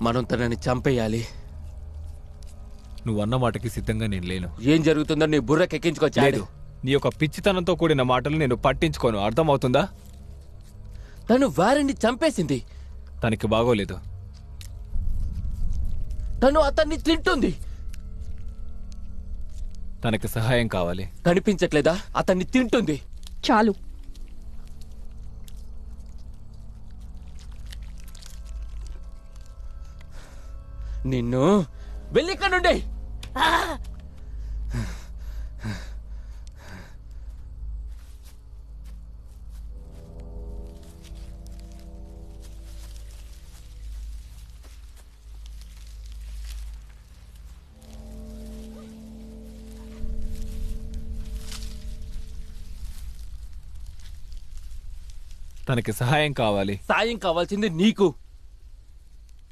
మనం తనని చంపేయాలి. నువ్వన్న మాటకి సిద్ధంగా నేను లేను. ఏం జరుగుతుందో నీ బుర్రకెక్కించుకోవచ్చు. నీ యొక్క పిచ్చితనంతో కూడిన మాటలు నేను పట్టించుకోను. అర్థమవుతుందా? తను వారిని చంపేసింది. తనకి బాగోలేదు. తను అతన్ని తింటుంది. తనకి సహాయం కావాలి. కనిపించట్లేదా? అతన్ని తింటుంది. చాలు. నిన్ను వెళ్ళి ఇక్కడ నుండి. తనకి సహాయం కావాలి. సాయం కావాల్సింది నీకు.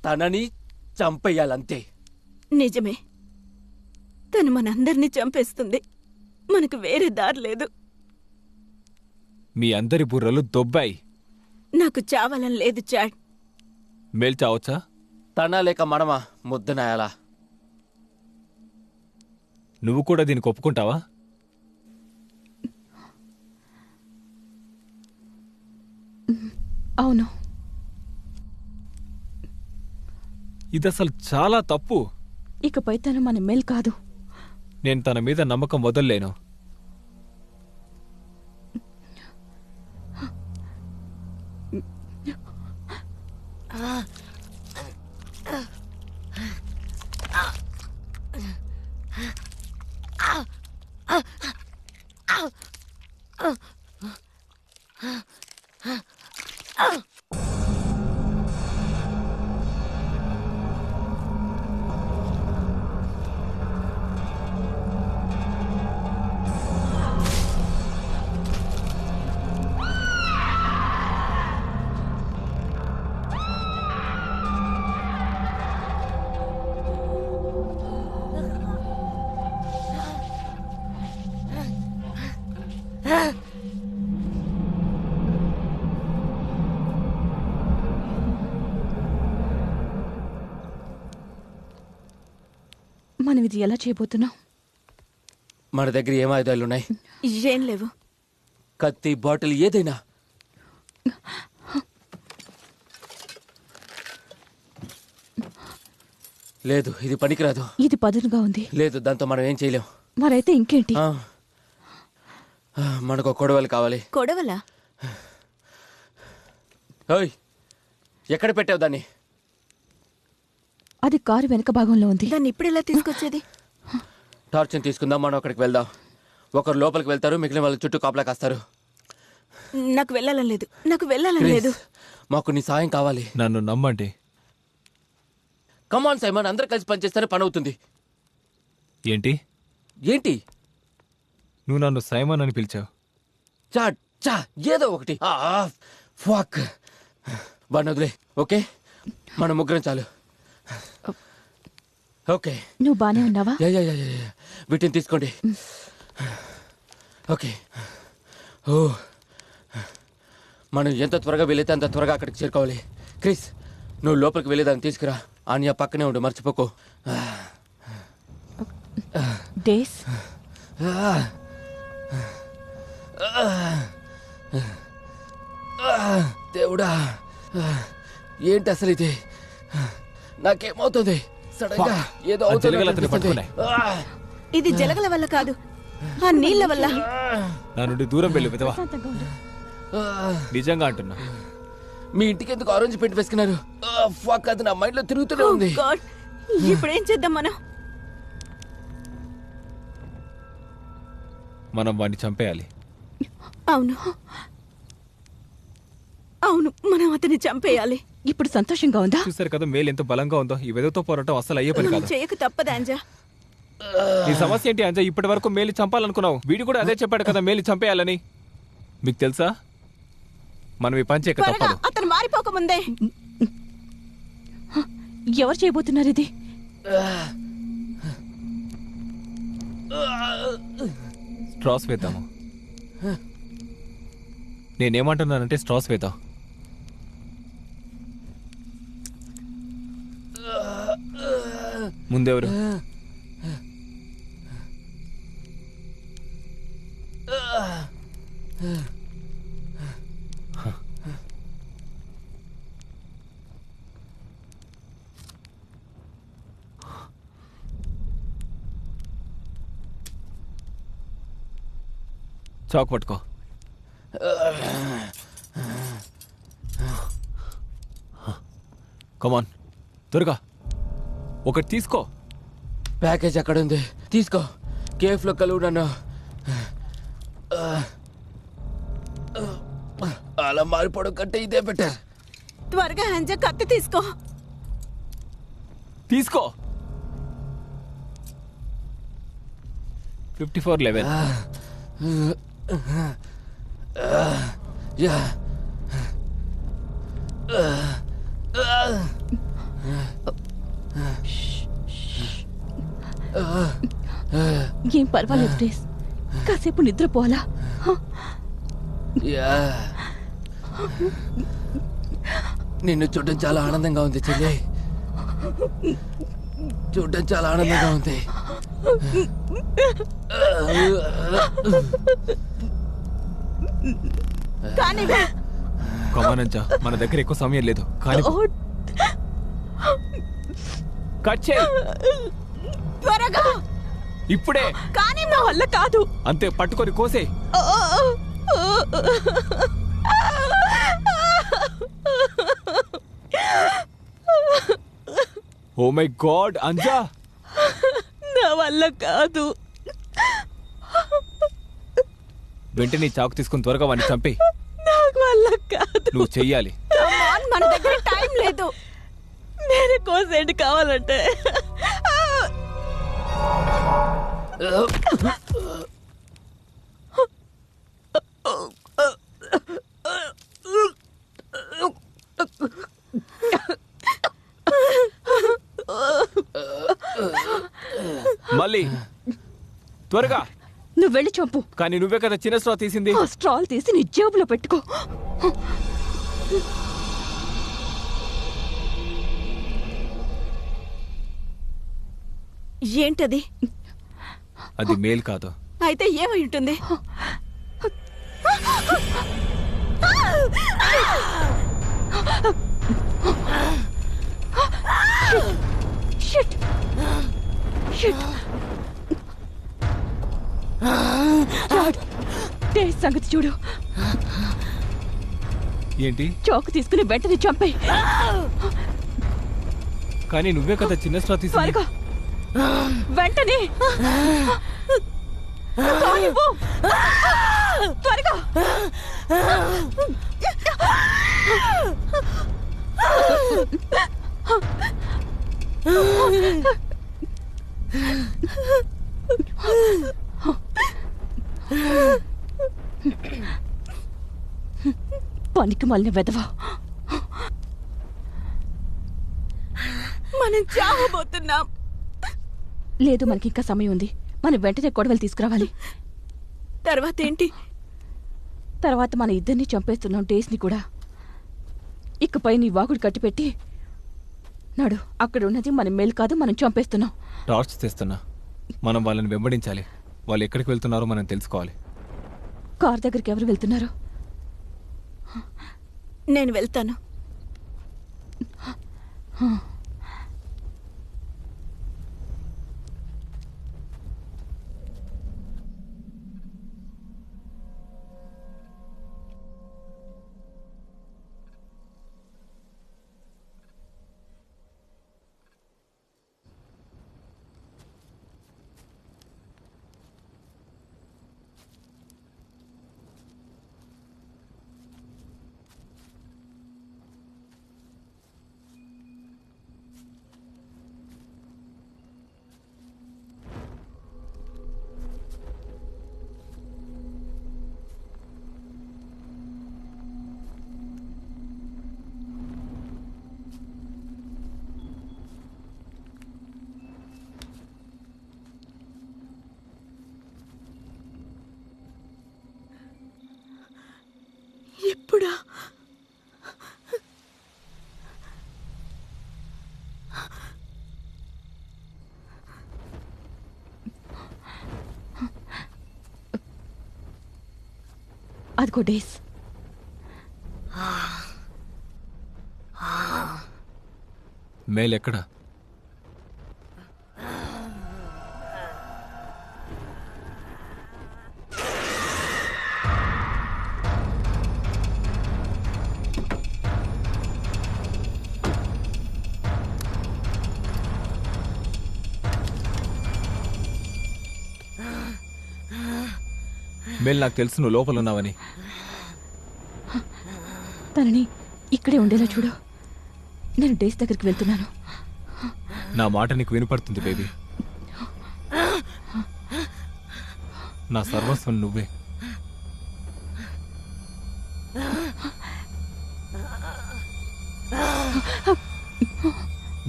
తనని చంపేయాలంతే. నిజమే, తను మనందరినీ చంపేస్తుంది. మనకు వేరే దారి లేదు. మీ అందరి బుర్రలు దొబ్బాయి. నాకు చావాలని లేదు చాడ్. మేల్చావచ్చా? తన లేక మనమా ముద్దనాయాలా? నువ్వు కూడా దీనికి ఒప్పుకుంటావా? అవును. ఇదసలు చాలా తప్పు. ఇకపై తను మన మేల్ కాదు. నేను తన మీద నమ్మకం వదల్లేను. మనం ఇది ఎలా చేయబోతున్నాం? మన దగ్గర ఏం ఆయుధాలు ఉన్నాయి? ఏం లేవు. కత్తి, బాటిల్ ఏదైనా. లేదు, ఇది పనికిరాదు. ఇది పదునుగా ఉంది. లేదు, దాంతో మనం ఏం చేయలేం. మరైతే ఇంకేంటి? మనకు కొడవలు కావాలి. కొడవలా? ఓయ్, ఎక్కడ పెట్టావు దాన్ని? అది కారు వెనక భాగంలో ఉంది. దాన్ని ఇప్పుడు ఎలా తీసుకొచ్చేది? టార్చ్ తీసుకుందాం, మనం అక్కడికి వెళ్దాం. ఒకరు లోపలికి వెళ్తారు, మిగిలిన వాళ్ళు చుట్టూ కాపలా కాస్తారు. నాకు వెళ్ళాలని లేదు, నాకు వెళ్ళాలని లేదు. మాకు నీ సాయం కావాలి. నన్ను నమ్మండి. కమాన్ సైమన్, అందరూ కలిసి పనిచేస్తేనే పని అవుతుంది. ఏంటి ఏంటి? నువ్వు నన్ను సైమన్ అని పిలిచావు. చా చా ఏదో ఒకటి. ఫక్. బాగా వదిలే. ఓకే, మన ముగ్గురం చాలు. ఓకే, నువ్వు బానే ఉన్నావా? వీటిని తీసుకోండి. ఓకే. ఓ, మనం ఎంత త్వరగా వెళితే అంత త్వరగా అక్కడికి చేరుకోవాలి. క్రిస్, నువ్వు లోపలికి వెళ్ళేదాన్ని తీసుకురా. ఆన్యా పక్కనే ఉండు, మర్చిపోకు. డేస్, దేవుడా, ఏంటి అసలు ఇది? నాకేమవుతుంది? సడన్ గా ఏదో అవుతుంది. ఇది జలగల వల్ల కాదు, ఆ నీళ్ల వల్ల. నా నుండి దూరం వెళ్ళి విధవా. నిజంగా అంటున్నా. మీ ఇంటికి ఎందుకు ఆరెంజ్ పెయింట్ వేసుకున్నారు? ఫక్, అది నా మైండ్ లో తిరుగుతూనే ఉంది. ఇప్పుడు ఏం చేద్దాం మనం? మనం వాడిని చంపేయాలి. అవును అవును, మనం అతన్ని చంపేయాలి. ఇప్పుడు సంతోషంగా ఉందా? చూసారు కదా మేలు ఎంత బలంగా ఉందో. ఈ వెదతో పోరాటం అసలు అయ్యే పని కాదు. చేయక తప్పదు అంజా. ఈ సమస్య ఏంటి అంజా? ఇప్పటి వరకు మేలు చంపాలనుకున్నావు. వీడు కూడా అదే చెప్పాడు కదా, మేలు చంపేయాలని. మీకు తెలుసా, మనం ఈ పని చేయక తప్పదు. అతను మారిపోకముందే. ఎవరు చేయబోతున్నారు ఇది? స్ట్రాస్ వేద్దాము. నేనేమంటున్నానంటే స్ట్రాస్ వేద్దాం. ముందెవరు? చాక్ పట్టుకో. కమాన్, త్వరగా ఒకటి తీసుకో. ప్యాకేజ్ అక్కడ ఉంది, తీసుకో. కేఫ్ లో కలువు నన్ను. అలా మారిపోవడం కంటే ఇదే బెటర్. త్వరగా అంజా, కత్తి తీసుకో. తీసుకో. 5411. ఏం పర్వాలేదు డేస్, కాసేపు నిద్రపోవాలా? నిన్ను చూడడం చాలా ఆనందంగా ఉంది చెల్లి. చూడడం చాలా ఆనందంగా ఉంది. కమానంజా, మన దగ్గర ఎక్కువ సమయం లేదు. కానీ కట్ చేయి త్వరగా, ఇప్పుడే. కానీ నా వల్ల కాదు. అంతే, పట్టుకొని కోసే. ఓ మై గాడ్ అంజా, నా వల్ల కాదు. వెంటనే చాకు తీసుకుని త్వరగా వాడిని చంపి. నాకు వల్ల కాదు. నువ్వు చెయ్యాలి. మన దగ్గర టైం లేదు. నేనే కోసేంటి కావాలంటే. మళ్ళీ త్వరగా. నువ్వు వెళ్ళి చంపు. కానీ నువ్వే కదా చిన్న స్ట్రా తీసింది. ఆ స్ట్రాల్ తీసి నీ జేబులో పెట్టుకో. ఏంటది? అది మేల్ కాదు. అయితే ఏమై ఉంటుంది? షిట్ షిట్ డేస్ సంగతి చూడు. ఏంటి? చాకు తీసుకుని వెంటనే చంపేయ్. కానీ నువ్వే కదా చిన్న స్ట్రా తీసుకు. త్వరగా వెంటనే కానివ్వు. త్వరగా పనికి మళ్ళీ వెదవా. మనం చావబోతున్నాం. లేదు, మనకి ఇంకా సమయం ఉంది. మనం వెంటనే కొడవలు తీసుకురావాలి. తర్వాత ఏంటి? తర్వాత మన ఇద్దరిని చంపేస్తున్నాం, డేస్ని కూడా. ఇకపై నీ వాగుడు కట్టిపెట్టి నాడు. అక్కడ ఉన్నది మన మేలు కాదు, మనం చంపేస్తున్నాం. టార్చ్ తెస్తున్నా. మనం వాళ్ళని వెంబడించాలి. వాళ్ళు ఎక్కడికి వెళ్తున్నారో మనం తెలుసుకోవాలి. కార్ దగ్గరికి ఎవరు వెళ్తున్నారు? నేను వెళ్తాను. ఎప్పుడా? అదిగో డేస్. మేల్ ఎక్కడ? మేల్, నాకు తెలుసు నువ్వు లోపల ఉన్నావని. తనని ఇక్కడే ఉండేలా చూడు. నేను డేస్ దగ్గరికి వెళ్తున్నాను. నా మాట నీకు వినపడుతుంది బేబీ. నా సర్వస్వం నువ్వే.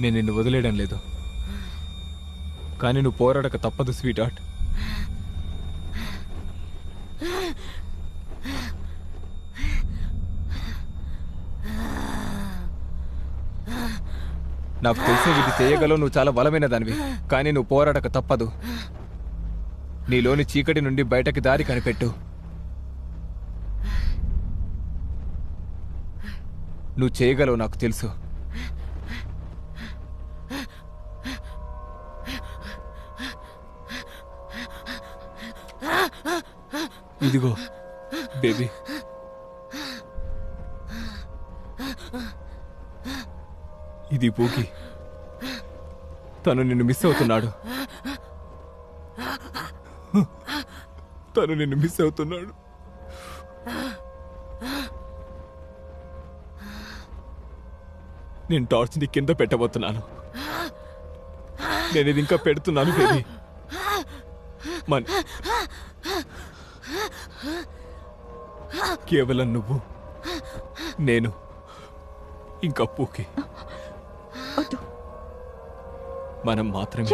నేను నిన్ను వదిలేయడం లేదు, కానీ నువ్వు పోరాడక తప్పదు స్వీట్ హార్ట్. నాకు తెలిసే ఇది చేయగలవు, నువ్వు చాలా బలమైన దానివి, కానీ నువ్వు పోరాడక తప్పదు. నీలోని చీకటి నుండి బయటకి దారి కనిపెట్టు. నువ్వు చేయగలవు, నాకు తెలుసు. ఇదిగో బేబీ, ఇది పూకి. తను నిన్ను మిస్ అవుతున్నాడు. తను నిన్ను మిస్ అవుతున్నాడు. నేను టార్చ్ని కింద పెట్టబోతున్నాను. నేను ఇది ఇంకా పెడుతున్నాను బేబీ. కేవలం నువ్వు, నేను, ఇంకా పూకి మనం మాత్రమే.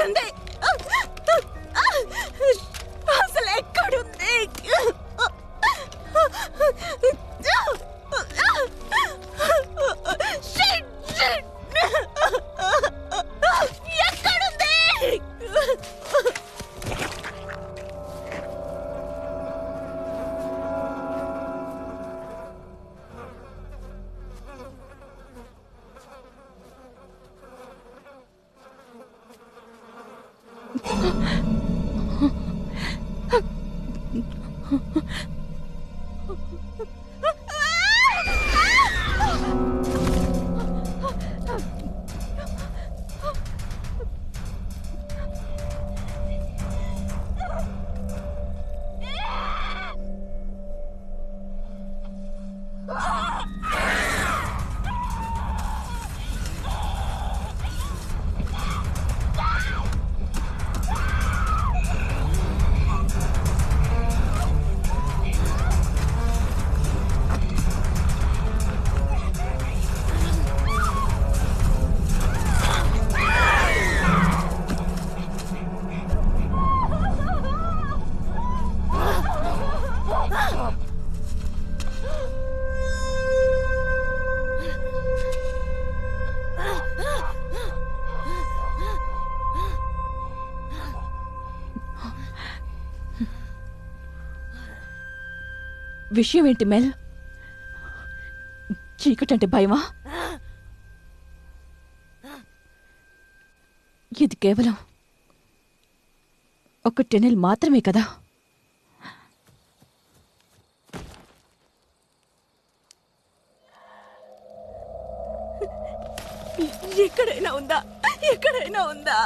ఎక్కడుంది అసలు ఎక్కడుంది Shit, shit. ఎక్కడుంది విషయం ఏంటి మెల్? చీకటంటే భయమా? ఇది కేవలం ఒక టెనెల్ మాత్రమే కదా. ఎక్కడైనా ఉందా? ఎక్కడైనా ఉందా?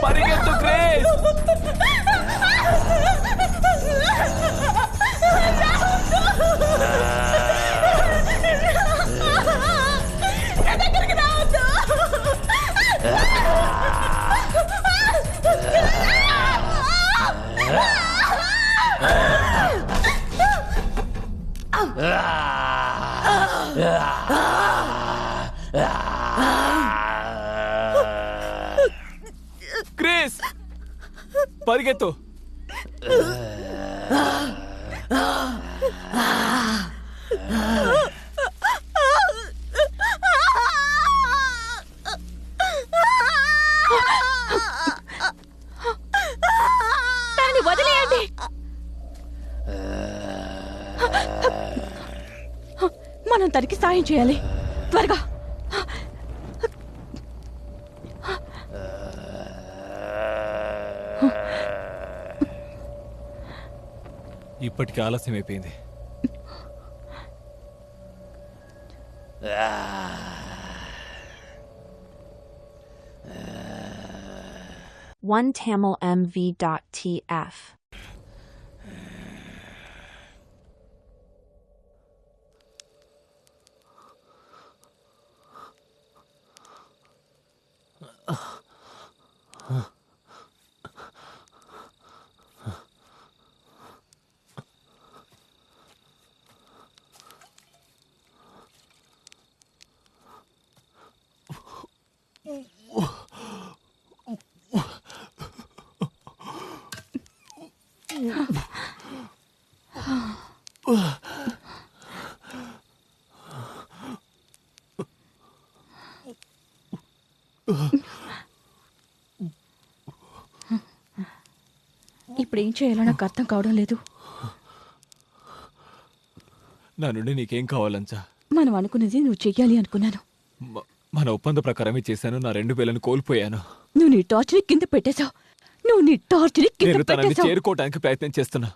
పరిగెత్తు క్రేస్. క్రిస్ పరిగెత్తు. తనని వదిలేయండి. మనం తనకి సాయం చేయాలి. త్వరగా. ఇప్పటికి ఆలస్యం అయిపోయింది. OneTamilMV.tf ఇప్పుడు ఏం చేయాలో నాకు అర్థం కావడం లేదు. నా నుండి నీకేం కావాలంచా? మనం అనుకున్నది నువ్వు చెయ్యాలి అనుకున్నాను. మన ఒప్పంద ప్రకారమే చేశాను. నా 2 వేలను కోల్పోయాను. నువ్వు నీ టార్చ్ కింద పెట్టేశావు. నేను తనని చేరుకోవడానికి ప్రయత్నం చేస్తున్నా.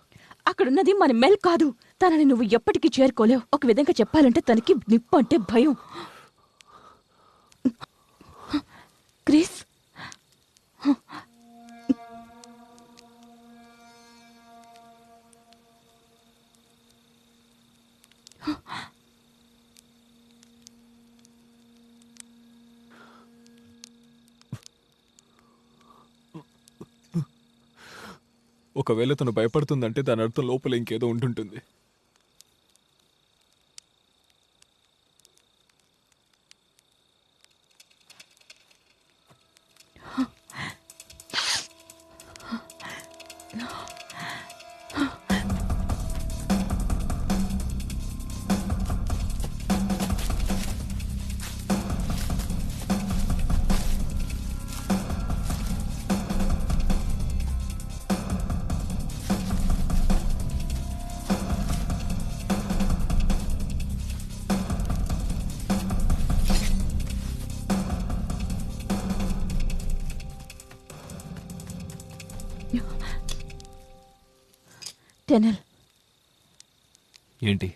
అక్కడున్నది మన మెల్ కాదు. తనని నువ్వు ఎప్పటికీ చేరుకోలేవు. ఒక విధంగా చెప్పాలంటే తనకి నిప్పు అంటే భయం. క్రిస్, ఒకవేళ తను భయపడుతుందంటే దాని అర్థం లోపల ఇంకేదో ఉంటుంటుంది. టెనల్. ఏంటి?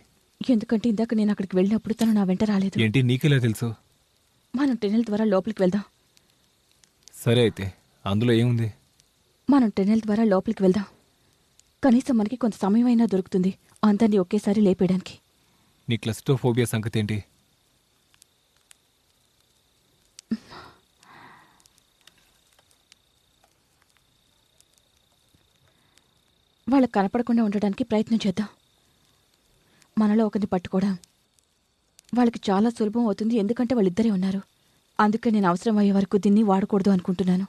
ఎందుకంటే ఇందాక నేను అక్కడికి వెళ్ళినప్పుడు తను నా వెంట రాలేదు. ఏంటి నీకెలా తెలుసు? మనం టెనల్ ద్వారా లోపలికి వెళ్దాం. సరే అయితే అందులో ఏముంది? మనం టెనల్ ద్వారా లోపలికి వెళ్దాం. కనీసం మనకి కొంత సమయం అయినా దొరుకుతుంది అందరినీ ఒకేసారి లేపేయడానికి. నీ క్లస్ట్రోఫోబియా సంగతి ఏంటి? వాళ్ళకి కనపడకుండా ఉండడానికి ప్రయత్నం చేద్దాం. మనలో ఒకరిని పట్టుకోవడం వాళ్ళకి చాలా సులభం అవుతుంది, ఎందుకంటే వాళ్ళిద్దరే ఉన్నారు. అందుకే నేను అవసరం అయ్యే వరకు దీన్ని వాడకూడదు అనుకుంటున్నాను.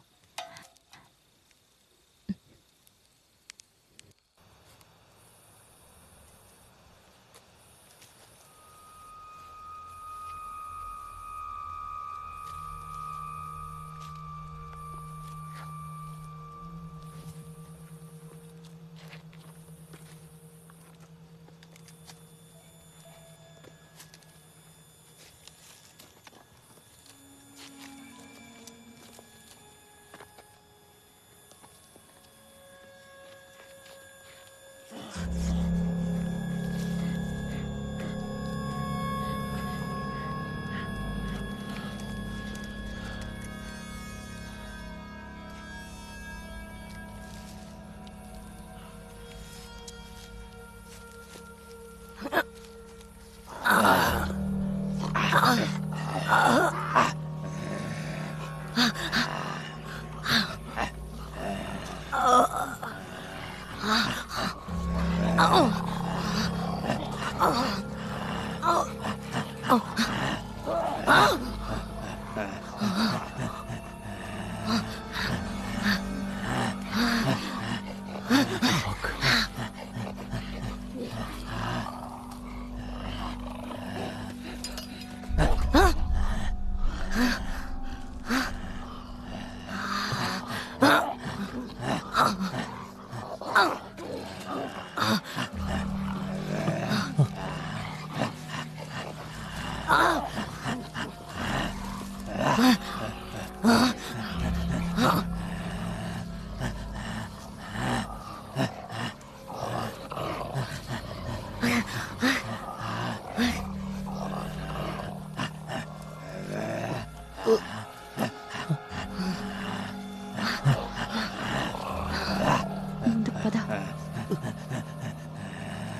ముందుకు పద.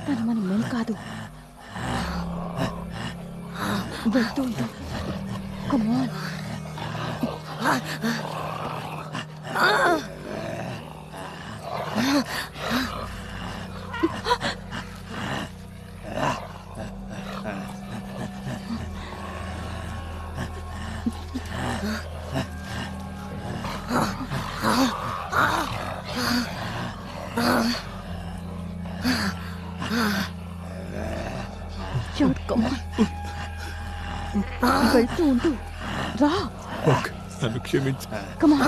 తను మన మేలు కాదు. వెళ్తూ ఉంటాం. Come on. వెళ్తూ ఉండు. రా. ఓకే, నన్ను క్షమించు. కమా.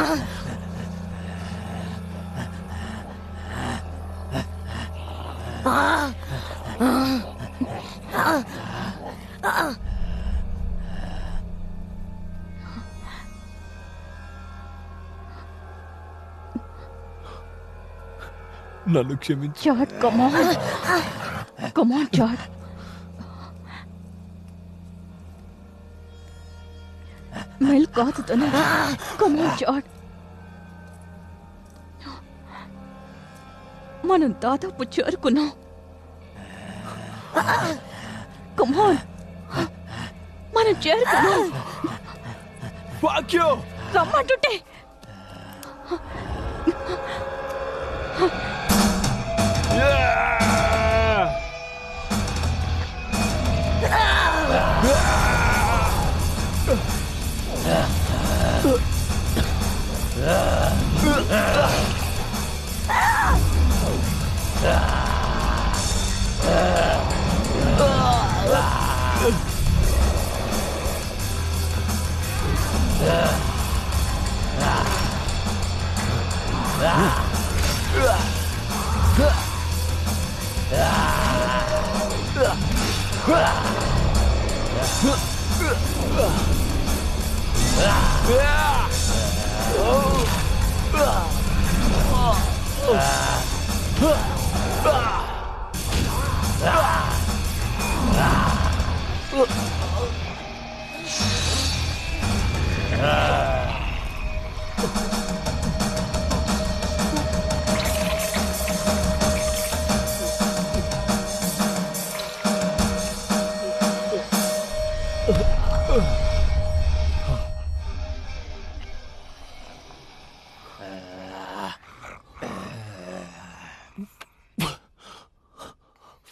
నన్ను క్షమించు. చాట్, కమాన్. కమాన్ చాట్. మెల్ కాదు తను. Come on Chad. మనం దాదాపు చేరుకున్నాం. కమాన్, మనం చేరుకున్నాం. Fuck you! రమ్మంటుంటే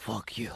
Fuck you.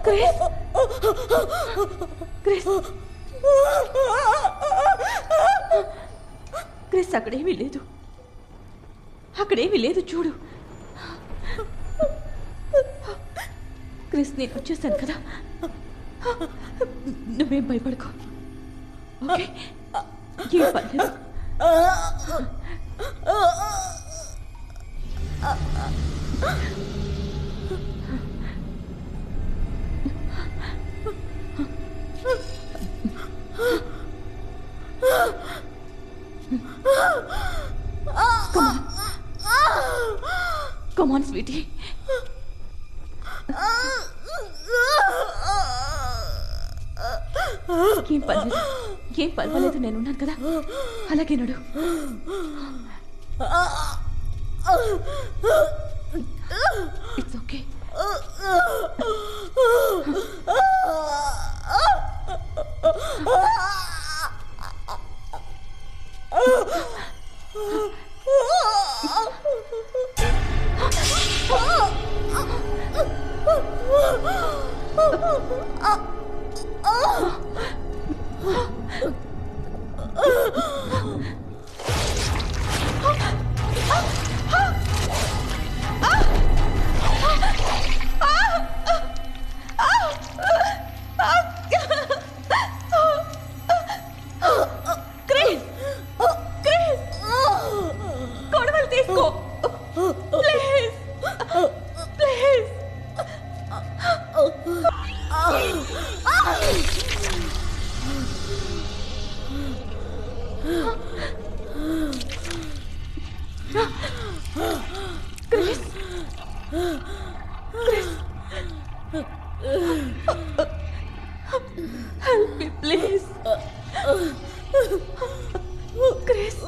Chris Chris Chris అక్కడేమీ లేదు, అక్కడేమీ లేదు, చూడు. క్రిస్ నేను వచ్చేసాను కదా, నువ్వేం భయపడకు, ఓకే? ఏం పర్లేదు. Come on, sweetie. ఏం పర్వాలేదు, నేనున్నాను కదా, అలాగే నడు. It's okay. గొడవలు తీసుకో please, please. Chris, Chris, help me please. Chris,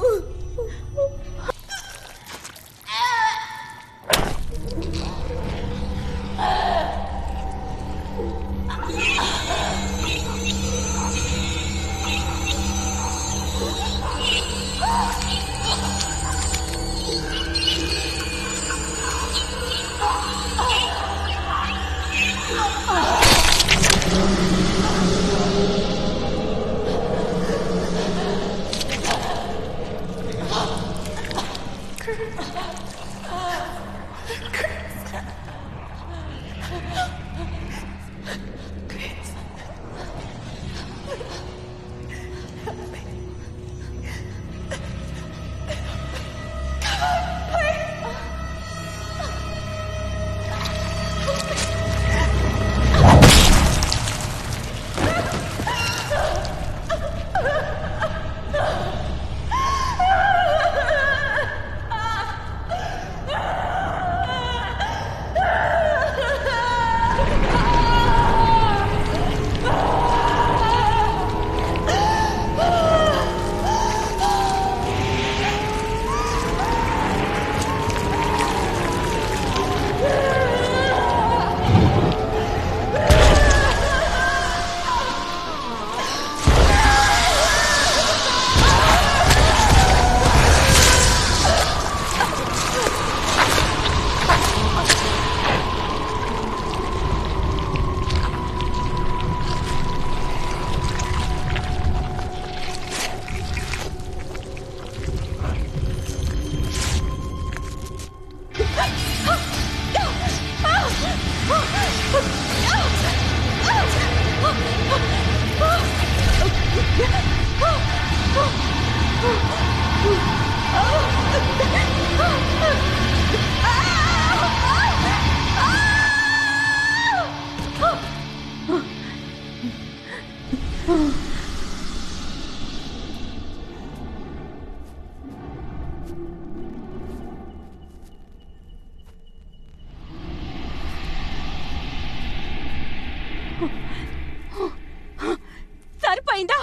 సరిపోయిందా,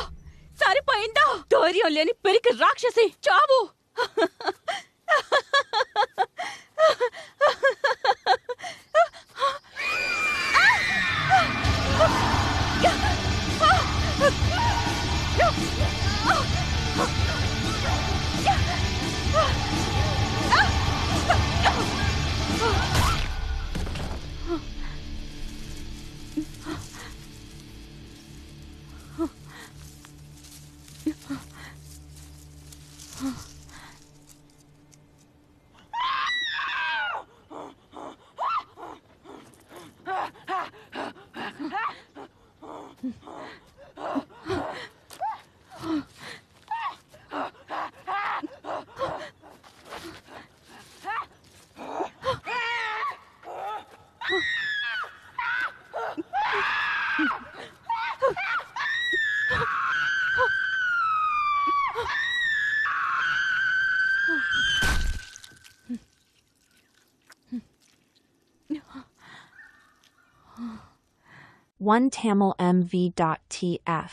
సరిపోయిందా? ధైర్యం లేని పెరికి రాక్షసి, చావు. 1TamilMV.tf.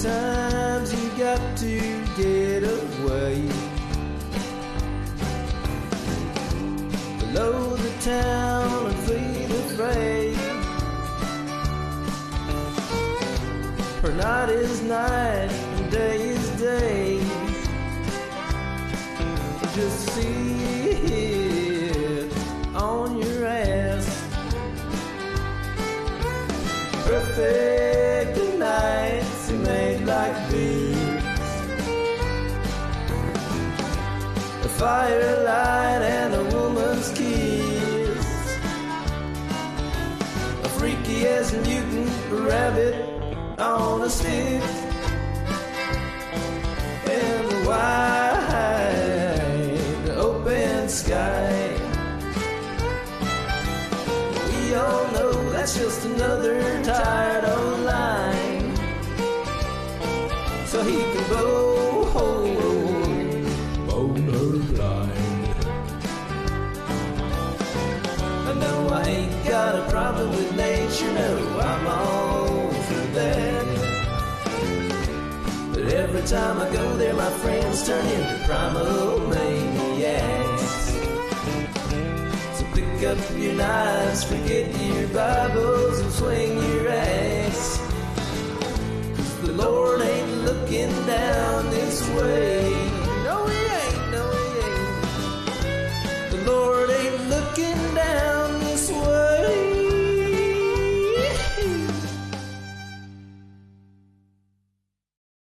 Sometimes you got to get away below the town and feel afraid. For night is night and day is day. Just see it on your ass. Perfect nights made like beers. A firelight and a woman's kiss. A freaky as mutant rabbit on a stick. And the wide open sky. We all know that's just another tired old line. So he can bone her blind. I know I ain't got a problem with nature, no, I'm all for that. But every time I go there, my friends turn into primal maniacs. So pick up your knives, forget your Bibles, and swing your axe. 'Cause the Lord